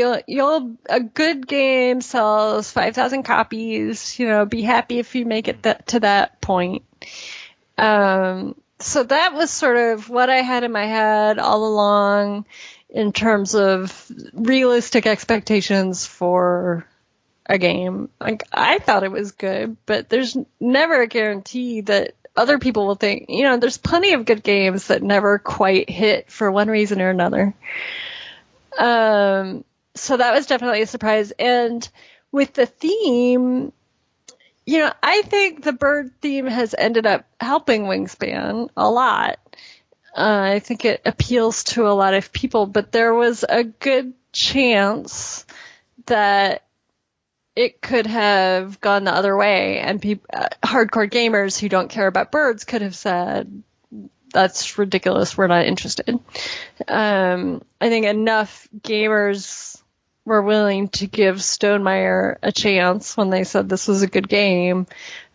A good game sells 5,000 copies. Be happy if you make it to that point. So that was sort of what I had in my head all along in terms of realistic expectations for a game. Like, I thought it was good, but there's never a guarantee that other people will think, there's plenty of good games that never quite hit for one reason or another. So that was definitely a surprise. And with the theme, I think the bird theme has ended up helping Wingspan a lot. I think it appeals to a lot of people, but there was a good chance that it could have gone the other way, and hardcore gamers who don't care about birds could have said, that's ridiculous, we're not interested. I think enough gamers were willing to give Stonemaier a chance when they said this was a good game,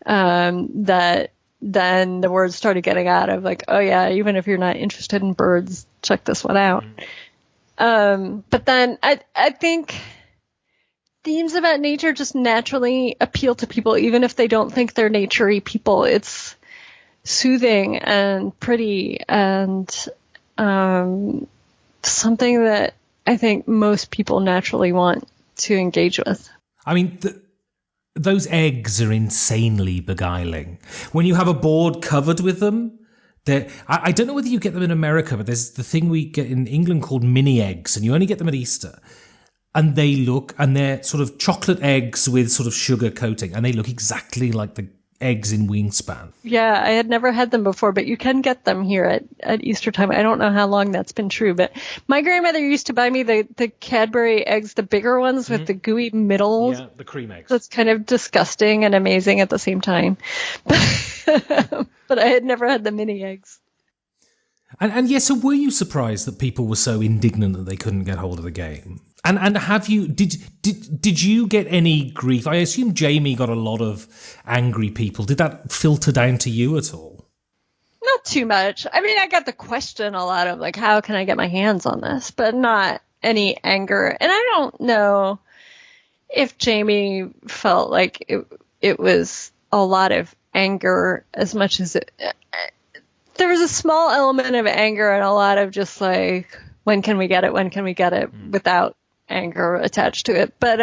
that then the word started getting out of like, oh yeah, even if you're not interested in birds, check this one out. But then I think themes about nature just naturally appeal to people, even if they don't think they're nature-y people. It's soothing and pretty and something that I think most people naturally want to engage with. I mean, those eggs are insanely beguiling. When you have a board covered with them, I don't know whether you get them in America, but there's the thing we get in England called mini eggs, and you only get them at Easter. And they're sort of chocolate eggs with sort of sugar coating, and they look exactly like the eggs in Wingspan. Yeah, I had never had them before, but you can get them here at Easter time. I don't know how long that's been true, but my grandmother used to buy me the Cadbury eggs, the bigger ones with the gooey middle. Yeah, the cream eggs. That's kind of disgusting and amazing at the same time. But I had never had the mini eggs. And yes, so were you surprised that people were so indignant that they couldn't get hold of the game? And have you did you get any grief? I assume Jamie got a lot of angry people. Did that filter down to you at all? Not too much. I mean, I got the question a lot of like, how can I get my hands on this? But not any anger. And I don't know if Jamie felt like it was a lot of anger as much as there was a small element of anger and a lot of just like, when can we get it? When can we get it? Without anger attached to it. But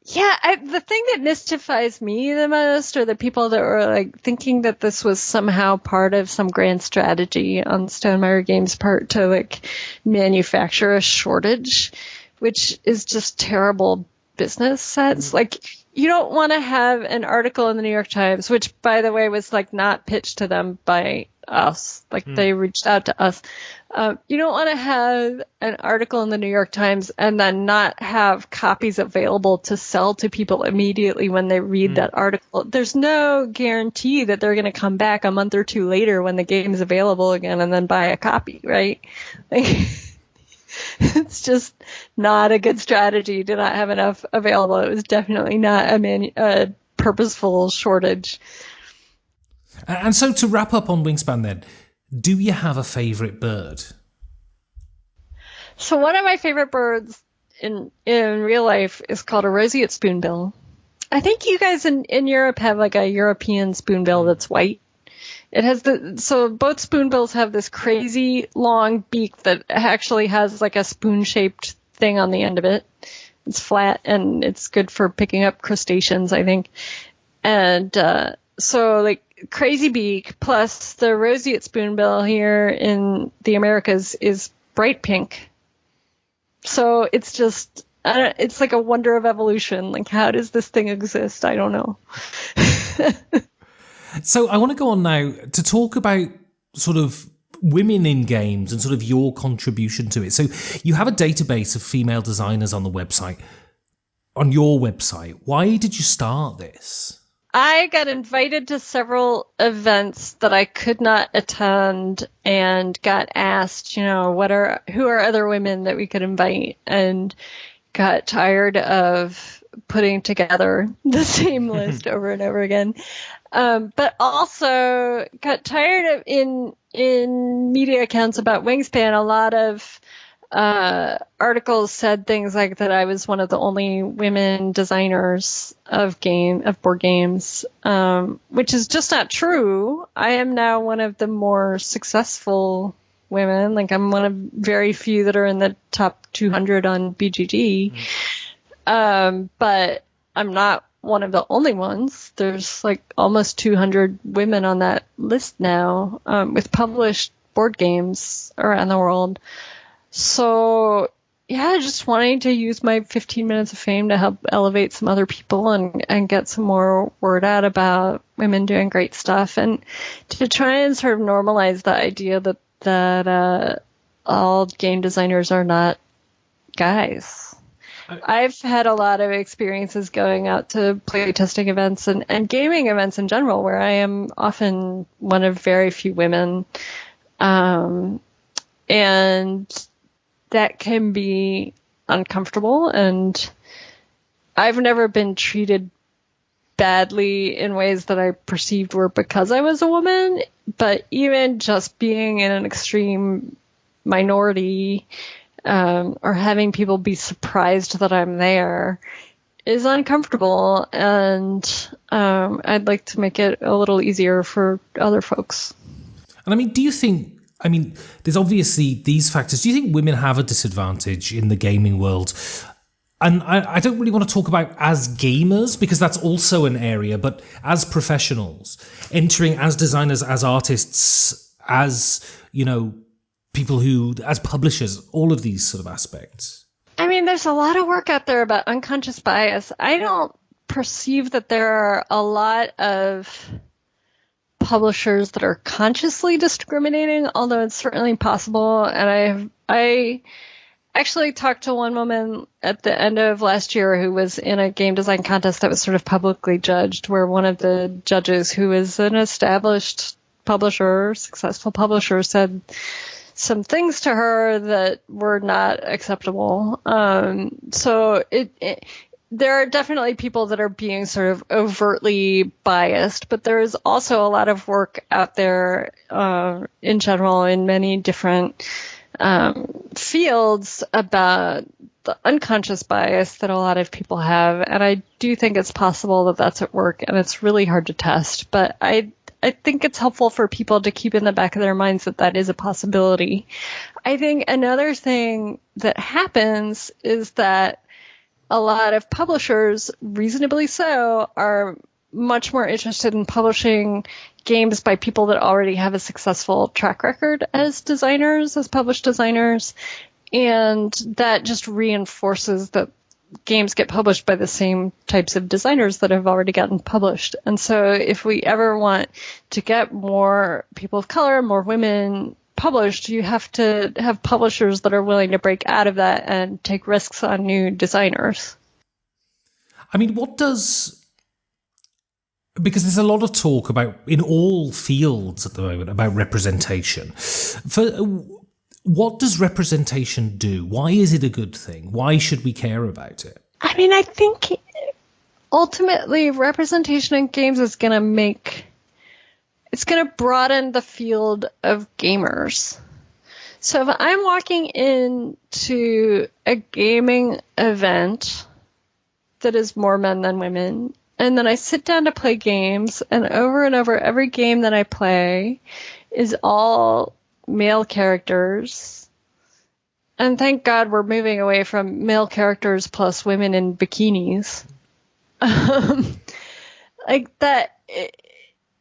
Yeah, the thing that mystifies me the most are the people that were like thinking that this was somehow part of some grand strategy on Stonemaier Games' part to like manufacture a shortage, which is just terrible business sense. Like, you don't want to have an article in the New York Times, which, by the way, was like not pitched to them by us. Like, they reached out to us. You don't want to have an article in the New York Times and then not have copies available to sell to people immediately when they read that article. There's no guarantee that they're going to come back a month or two later when the game is available again and then buy a copy, right? Like, it's just not a good strategy to not have enough available. It was definitely not a purposeful shortage. And so to wrap up on Wingspan then, do you have a favourite bird? So one of my favorite birds in real life is called a roseate spoonbill. I think you guys in Europe have like a European spoonbill that's white. It has so both spoonbills have this crazy long beak that actually has like a spoon-shaped thing on the end of it. It's flat and it's good for picking up crustaceans, I think. And so like crazy beak plus the roseate spoonbill here in the Americas is bright pink. So it's just, it's like a wonder of evolution. Like, how does this thing exist? I don't know. So I want to go on now to talk about sort of women in games and sort of your contribution to it. So you have a database of female designers on the website, on your website. Why did you start this? I got invited to several events that I could not attend and got asked, who are other women that we could invite, and got tired of putting together the same list over and over again. But also got tired of in media accounts about Wingspan, a lot of articles said things like that I was one of the only women designers of board games, which is just not true. I am now one of the more successful women. Like, I'm one of very few that are in the top 200 on BGG. But I'm not one of the only ones. There's like almost 200 women on that list now, with published board games around the world. So, yeah, just wanting to use my 15 minutes of fame to help elevate some other people and get some more word out about women doing great stuff, and to try and sort of normalize the idea that all game designers are not guys. I've had a lot of experiences going out to playtesting events and gaming events in general, where I am often one of very few women. And that can be uncomfortable, and I've never been treated badly in ways that I perceived were because I was a woman, but even just being in an extreme minority, or having people be surprised that I'm there is uncomfortable, and I'd like to make it a little easier for other folks. And I mean, there's obviously these factors. Do you think women have a disadvantage in the gaming world? And I don't really want to talk about as gamers, because that's also an area, but as professionals, entering as designers, as artists, as, people who, as publishers, all of these sort of aspects. I mean, there's a lot of work out there about unconscious bias. I don't perceive that there are a lot of publishers that are consciously discriminating, although it's certainly possible. And I actually talked to one woman at the end of last year who was in a game design contest that was sort of publicly judged, where one of the judges, who is an established publisher, successful publisher, said some things to her that were not acceptable. So there are definitely people that are being sort of overtly biased, but there is also a lot of work out there in general in many different fields about the unconscious bias that a lot of people have. And I do think it's possible that that's at work, and it's really hard to test. But I think it's helpful for people to keep in the back of their minds that that is a possibility. I think another thing that happens is that a lot of publishers, reasonably so, are much more interested in publishing games by people that already have a successful track record as designers, as published designers. And that just reinforces that games get published by the same types of designers that have already gotten published. And so if we ever want to get more people of color, more women published, you have to have publishers that are willing to break out of that and take risks on new designers. I mean, because there's a lot of talk about, in all fields at the moment, about representation. What does representation do? Why is it a good thing? Why should we care about it? I mean, I think ultimately representation in games is going to broaden the field of gamers. So if I'm walking into a gaming event that is more men than women, and then I sit down to play games, and over every game that I play is all male characters, and thank God we're moving away from male characters plus women in bikinis. Like that,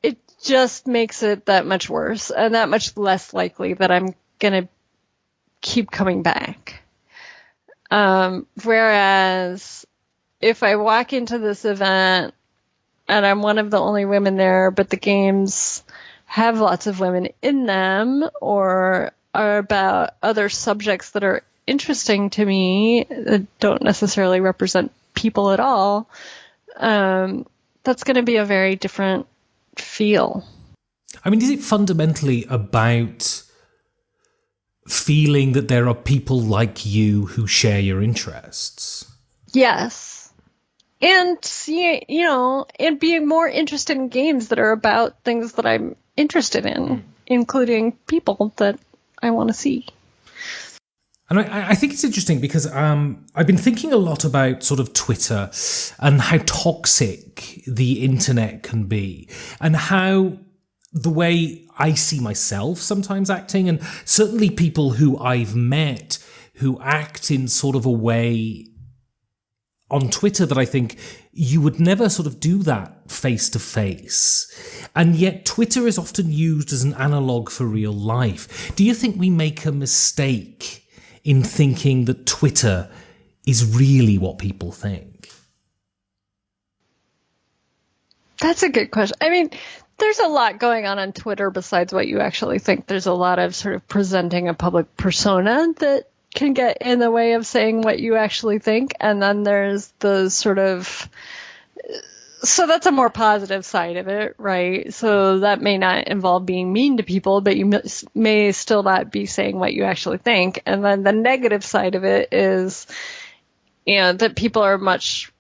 it just makes it that much worse and that much less likely that I'm gonna keep coming back. Whereas if I walk into this event and I'm one of the only women there, but the games have lots of women in them or are about other subjects that are interesting to me that don't necessarily represent people at all, that's going to be a very different feel. I mean, is it fundamentally about feeling that there are people like you who share your interests? Yes. And, and being more interested in games that are about things that I'm interested in, including people that I want to see. And I think it's interesting because I've been thinking a lot about sort of Twitter and how toxic the internet can be and how the way I see myself sometimes acting, and certainly people who I've met who act in sort of a way on Twitter that I think you would never sort of do that face to face. And yet Twitter is often used as an analog for real life. Do you think we make a mistake in thinking that Twitter is really what people think? That's a good question. I mean, there's a lot going on Twitter besides what you actually think. There's a lot of sort of presenting a public persona that can get in the way of saying what you actually think. And then there's the sort of, so that's a more positive side of it, right? So that may not involve being mean to people, but you may still not be saying what you actually think. And then the negative side of it is, that people are much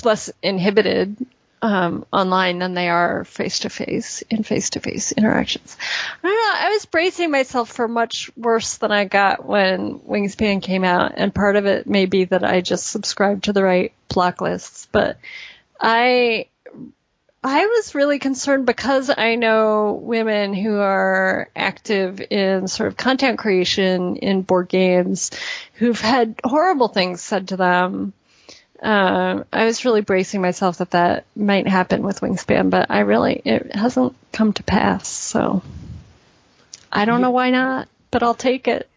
less inhibited online than they are face-to-face in face-to-face interactions. I don't know. I was bracing myself for much worse than I got when Wingspan came out, and part of it may be that I just subscribed to the right block lists. But I was really concerned because I know women who are active in sort of content creation in board games who've had horrible things said to them. I was really bracing myself that might happen with Wingspan, but it hasn't come to pass. So I don't know why not, but I'll take it.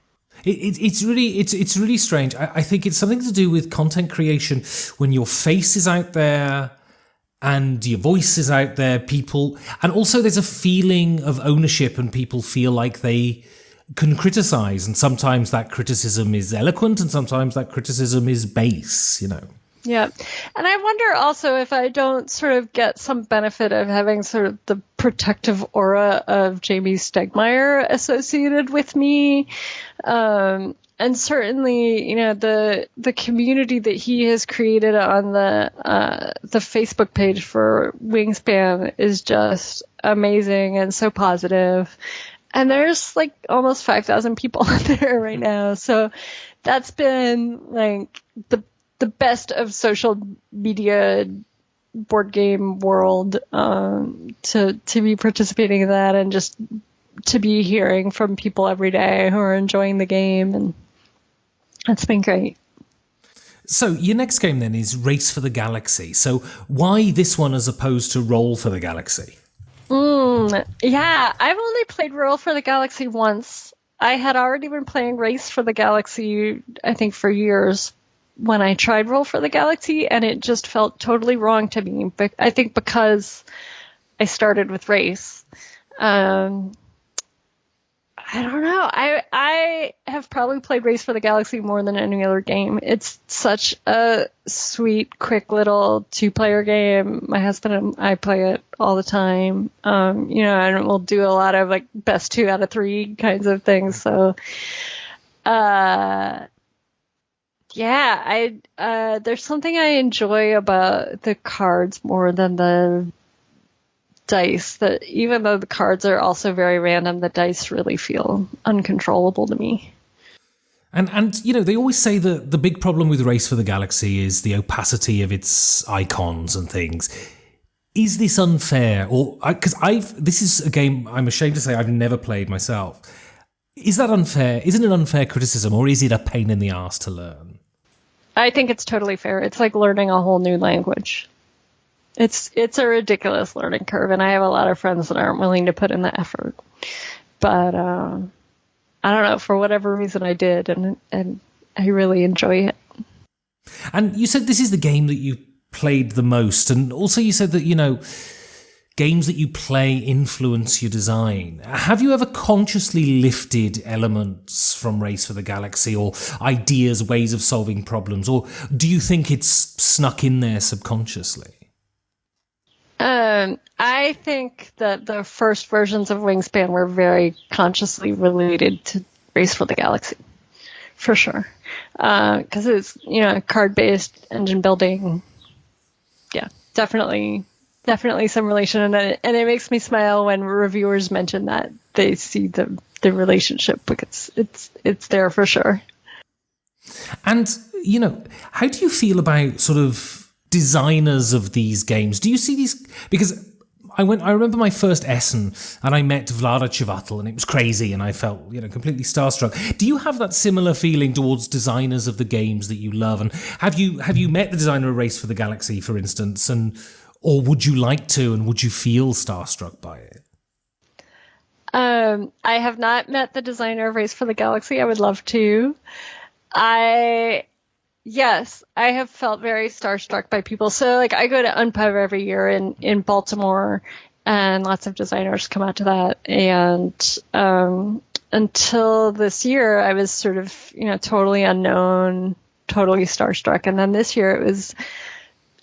It's really strange. I think it's something to do with content creation. When your face is out there and your voice is out there, and also there's a feeling of ownership and people feel like they can criticize. And sometimes that criticism is eloquent and sometimes that criticism is base, Yeah. And I wonder also if I don't sort of get some benefit of having sort of the protective aura of Jamie Stegmaier associated with me. And certainly, the community that he has created on the Facebook page for Wingspan is just amazing and so positive. And there's like almost 5,000 people there right now. So that's been like the best of social media board game world, to be participating in that and just to be hearing from people every day who are enjoying the game. And it's been great. So your next game then is Race for the Galaxy. So why this one as opposed to Roll for the Galaxy? Yeah, I've only played Roll for the Galaxy once. I had already been playing Race for the Galaxy, I think, for years when I tried Roll for the Galaxy, and it just felt totally wrong to me. But I think because I started with Race. I don't know. I have probably played Race for the Galaxy more than any other game. It's such a sweet, quick little 2-player game. My husband and I play it all the time. And we'll do a lot of like best 2 out of 3 kinds of things. So, there's something I enjoy about the cards more than the dice, that even though the cards are also very random, the dice really feel uncontrollable to me. And they always say that the big problem with Race for the Galaxy is the opacity of its icons and things. Is this unfair? Or because this is a game I'm ashamed to say I've never played myself. Is that unfair? Isn't it unfair criticism, or is it a pain in the arse to learn? I think it's totally fair. It's like learning a whole new language. It's a ridiculous learning curve, and I have a lot of friends that aren't willing to put in the effort. But I don't know, for whatever reason I did, and I really enjoy it. And you said this is the game that you played the most, and also you said that, games that you play influence your design. Have you ever consciously lifted elements from Race for the Galaxy, or ideas, ways of solving problems, or do you think it's snuck in there subconsciously? I think that the first versions of Wingspan were very consciously related to Race for the Galaxy, for sure. Because it's, card-based engine building. Yeah, definitely some relation. And it makes me smile when reviewers mention that they see the relationship, because it's there for sure. And, how do you feel about sort of designers of these games? Do you see these? Because I remember my first Essen and I met Vlada Chvátil, and it was crazy, and I felt, completely starstruck. Do you have that similar feeling towards designers of the games that you love? And have you met the designer of Race for the Galaxy, for instance, or would you like to, and would you feel starstruck by it? I have not met the designer of Race for the Galaxy. I would love to. Yes, I have felt very starstruck by people. So, I go to Unpub every year in Baltimore, and lots of designers come out to that. And until this year, I was sort of, totally unknown, totally starstruck. And then this year, it was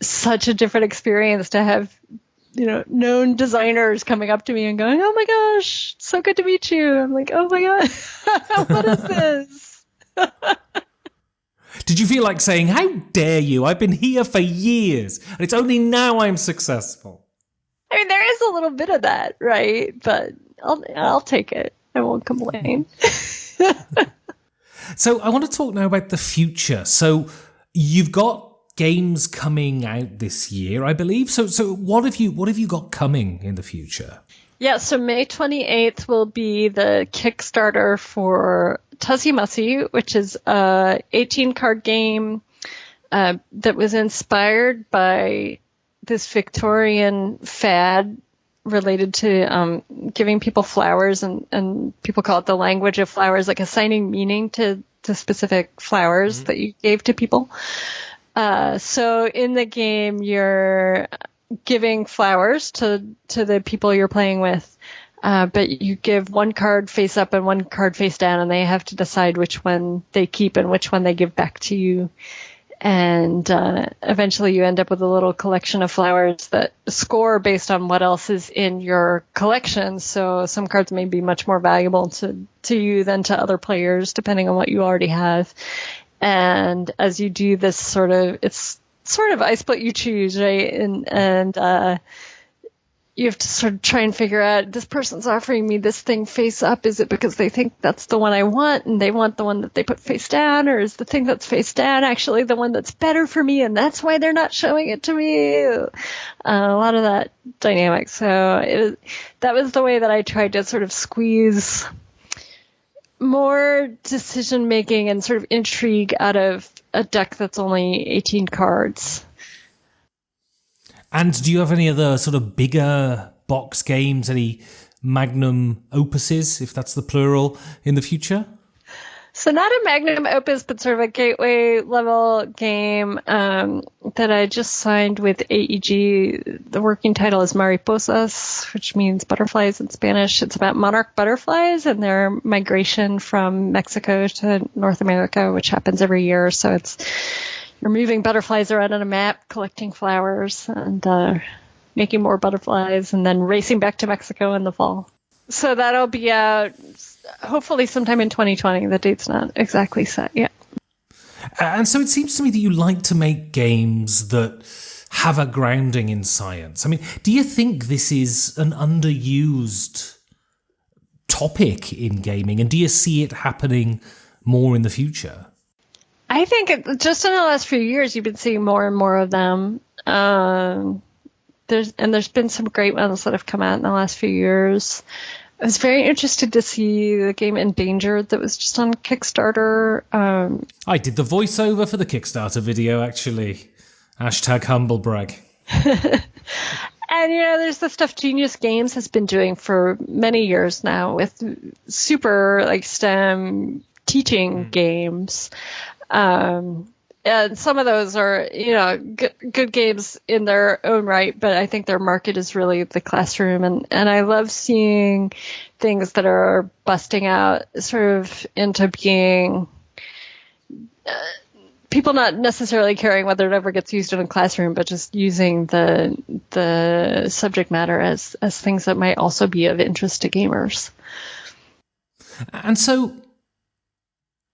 such a different experience to have, known designers coming up to me and going, "Oh my gosh, so good to meet you." I'm like, "Oh my God, what is this?" Did you feel like saying, "How dare you? I've been here for years, and it's only now I'm successful"? I mean, there is a little bit of that, right? But I'll take it. I won't complain. So I want to talk now about the future. So you've got games coming out this year, I believe. So what have you got coming in the future? Yeah, so May 28th will be the Kickstarter for Tussie Mussie, which is a 18-card game that was inspired by this Victorian fad related to giving people flowers, and people call it the language of flowers, like assigning meaning to specific flowers that you gave to people. So in the game, you're giving flowers to the people you're playing with, but you give one card face up and one card face down, and they have to decide which one they keep and which one they give back to you. And eventually you end up with a little collection of flowers that score based on what else is in your collection. So some cards may be much more valuable to you than to other players, depending on what you already have. And as you do this it's sort of I split you choose, right? And you have to sort of try and figure out, this person's offering me this thing face up. Is it because they think that's the one I want and they want the one that they put face down? Or is the thing that's face down actually the one that's better for me, and that's why they're not showing it to me? A lot of that dynamic. So that was the way that I tried to sort of squeeze more decision making and sort of intrigue out of a deck that's only 18 cards. And do you have any other sort of bigger box games, any magnum opuses, if that's the plural, in the future? So not a magnum opus, but sort of a gateway level game that I just signed with AEG. The working title is Mariposas, which means butterflies in Spanish. It's about monarch butterflies and their migration from Mexico to North America, which happens every year. So you're moving butterflies around on a map, collecting flowers, and making more butterflies, and then racing back to Mexico in the fall. So that'll be out hopefully sometime in 2020. The date's not exactly set yet. And so it seems to me that you like to make games that have a grounding in science. I mean, do you think this is an underused topic in gaming, and do you see it happening more in the future? I think just in the last few years, you've been seeing more and more of them. There's been some great ones that have come out in the last few years. I was very interested to see the game Endangered that was just on Kickstarter. I did the voiceover for the Kickstarter video, actually. #humblebrag. And, there's the stuff Genius Games has been doing for many years now with super, STEM teaching games. And some of those are, good games in their own right, but I think their market is really the classroom. And I love seeing things that are busting out sort of into being people not necessarily caring whether it ever gets used in a classroom, but just using the subject matter as things that might also be of interest to gamers. And so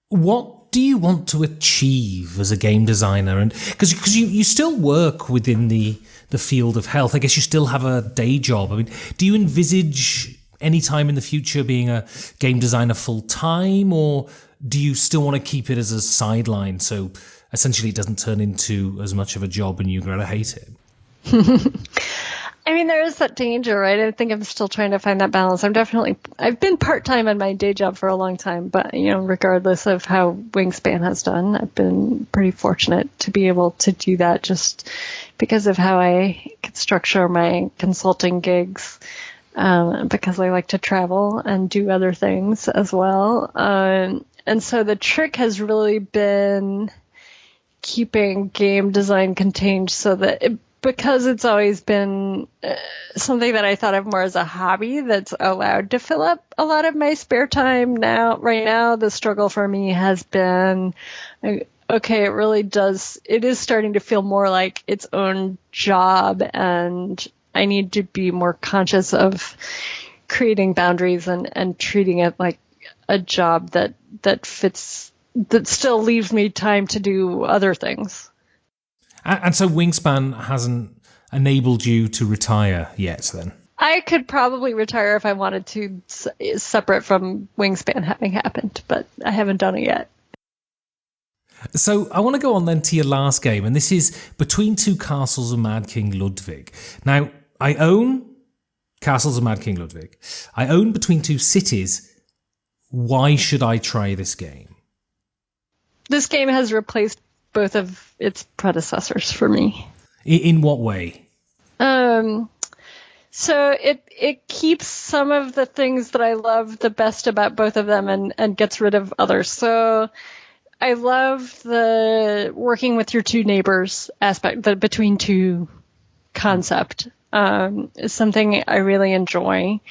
what do you want to achieve as a game designer? And because you still work within the field of health, I guess you still have a day job. I mean, do you envisage any time in the future being a game designer full time, or do you still want to keep it as a sideline so essentially it doesn't turn into as much of a job and you're going to hate it? I mean, there is that danger, right? I think I'm still trying to find that balance. I've been part-time in my day job for a long time, but, regardless of how Wingspan has done, I've been pretty fortunate to be able to do that just because of how I could structure my consulting gigs, because I like to travel and do other things as well. And so the trick has really been keeping game design contained so that because it's always been something that I thought of more as a hobby that's allowed to fill up a lot of my spare time right now, the struggle for me has been, okay, it is starting to feel more like its own job, and I need to be more conscious of creating boundaries and treating it like a job that fits, that still leaves me time to do other things. And so Wingspan hasn't enabled you to retire yet, then? I could probably retire if I wanted to, separate from Wingspan having happened, but I haven't done it yet. So I want to go on then to your last game, and this is Between Two Castles of Mad King Ludwig. Now, I own Castles of Mad King Ludwig. I own Between Two Cities. Why should I try this game? This game has replaced both of its predecessors for me. In what way? So it keeps some of the things that I love the best about both of them and gets rid of others. So I love the working with your two neighbors aspect, the between two concept. Is something I really enjoy.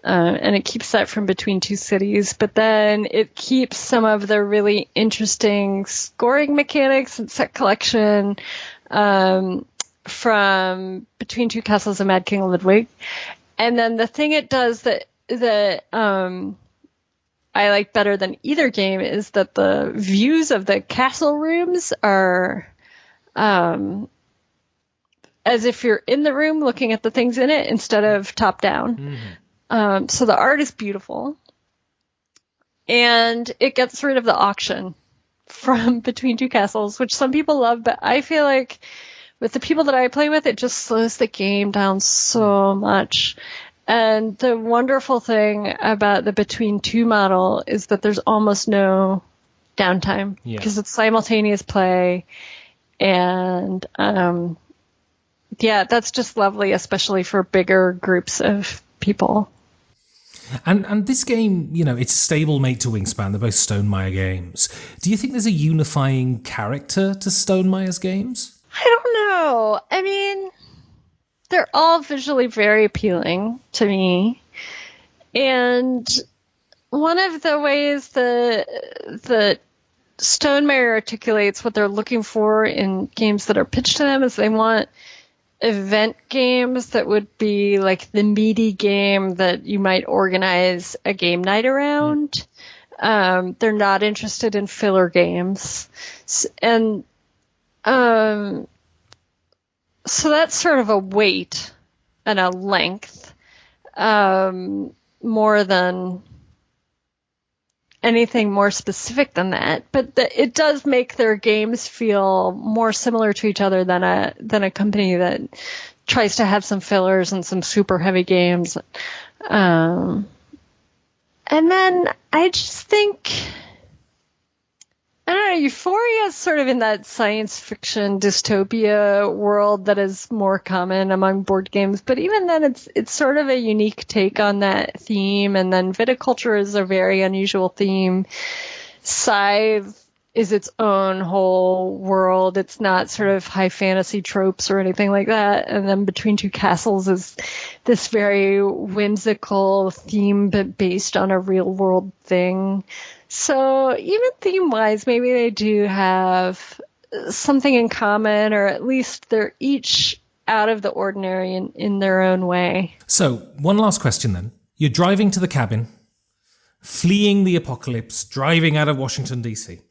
And it keeps that from Between Two Cities, but then it keeps some of the really interesting scoring mechanics and set collection from Between Two Castles of Mad King Ludwig. And then the thing it does that I like better than either game is that the views of the castle rooms are as if you're in the room looking at the things in it instead of top down. Mm-hmm. So the art is beautiful, and it gets rid of the auction from Between Two Castles, which some people love, but I feel like with the people that I play with, it just slows the game down so much. And the wonderful thing about the between two model is that there's almost no downtime because it's simultaneous play. And that's just lovely, especially for bigger groups of people. And this game, it's a stablemate to Wingspan. They're both Stonemaier games. Do you think there's a unifying character to Stonemaier's games? I don't know. I mean, they're all visually very appealing to me. And one of the ways that Stonemaier articulates what they're looking for in games that are pitched to them is they want event games that would be like the meaty game that you might organize a game night around. They're not interested in filler games. And so that's sort of a weight and a length more than anything more specific than that, but it does make their games feel more similar to each other than a company that tries to have some fillers and some super heavy games. And then I just think, I don't know, Euphoria is sort of in that science fiction dystopia world that is more common among board games, but even then it's sort of a unique take on that theme. And then viticulture is a very unusual theme. Scythe is its own whole world. It's not sort of high fantasy tropes or anything like that. And then Between Two Castles is this very whimsical theme, but based on a real world thing. So even theme-wise, maybe they do have something in common, or at least they're each out of the ordinary in their own way. So, one last question then. You're driving to the cabin, fleeing the apocalypse, driving out of Washington, D.C.,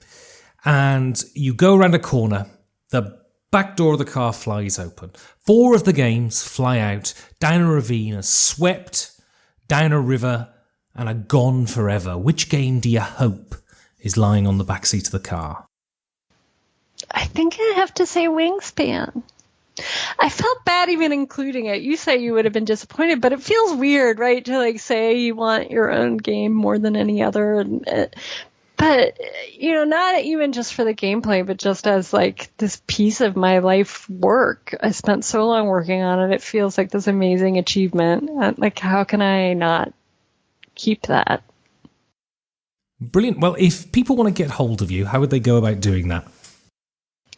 and you go around a corner, the back door of the car flies open. 4 of the games fly out, down a ravine, are swept down a river, and are gone forever. Which game do you hope is lying on the backseat of the car? I think I have to say Wingspan. I felt bad even including it. You say you would have been disappointed, but it feels weird, right? To say you want your own game more than any other. But, not even just for the gameplay, but just as this piece of my life work. I spent so long working on it. It feels like this amazing achievement. How can I not keep that? Brilliant. Well, if people want to get hold of you, how would they go about doing that?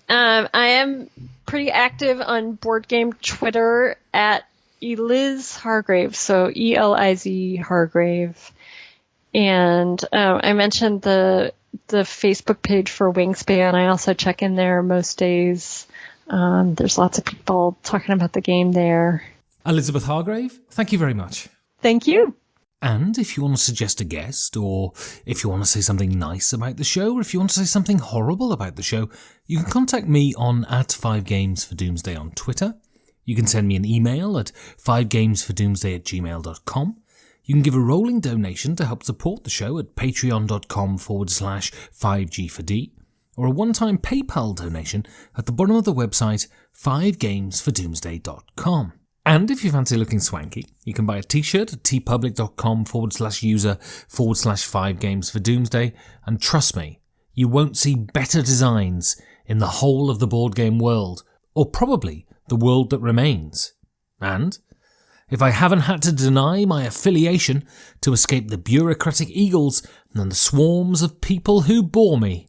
I am pretty active on board game Twitter at Eliz Hargrave, so Eliz Hargrave. And I mentioned the Facebook page for Wingspan. I also check in there most days. There's lots of people talking about the game there. Elizabeth Hargrave, thank you very much. Thank you. And if you want to suggest a guest, or if you want to say something nice about the show, or if you want to say something horrible about the show, you can contact me on @5gamesfordoomsday on Twitter. You can send me an email at 5gamesfordoomsday@gmail.com. You can give a rolling donation to help support the show at patreon.com/5G4D, or a one-time PayPal donation at the bottom of the website 5gamesfordoomsday.com. And if you fancy looking swanky, you can buy a t-shirt at tpublic.com/user/5gamesfordoomsday, and trust me, you won't see better designs in the whole of the board game world, or probably the world that remains. And if I haven't had to deny my affiliation to escape the bureaucratic eagles and the swarms of people who bore me,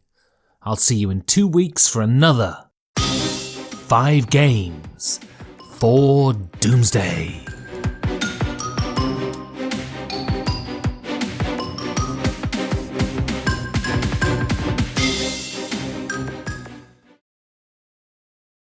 I'll see you in 2 weeks for another 5 Games for Doomsday.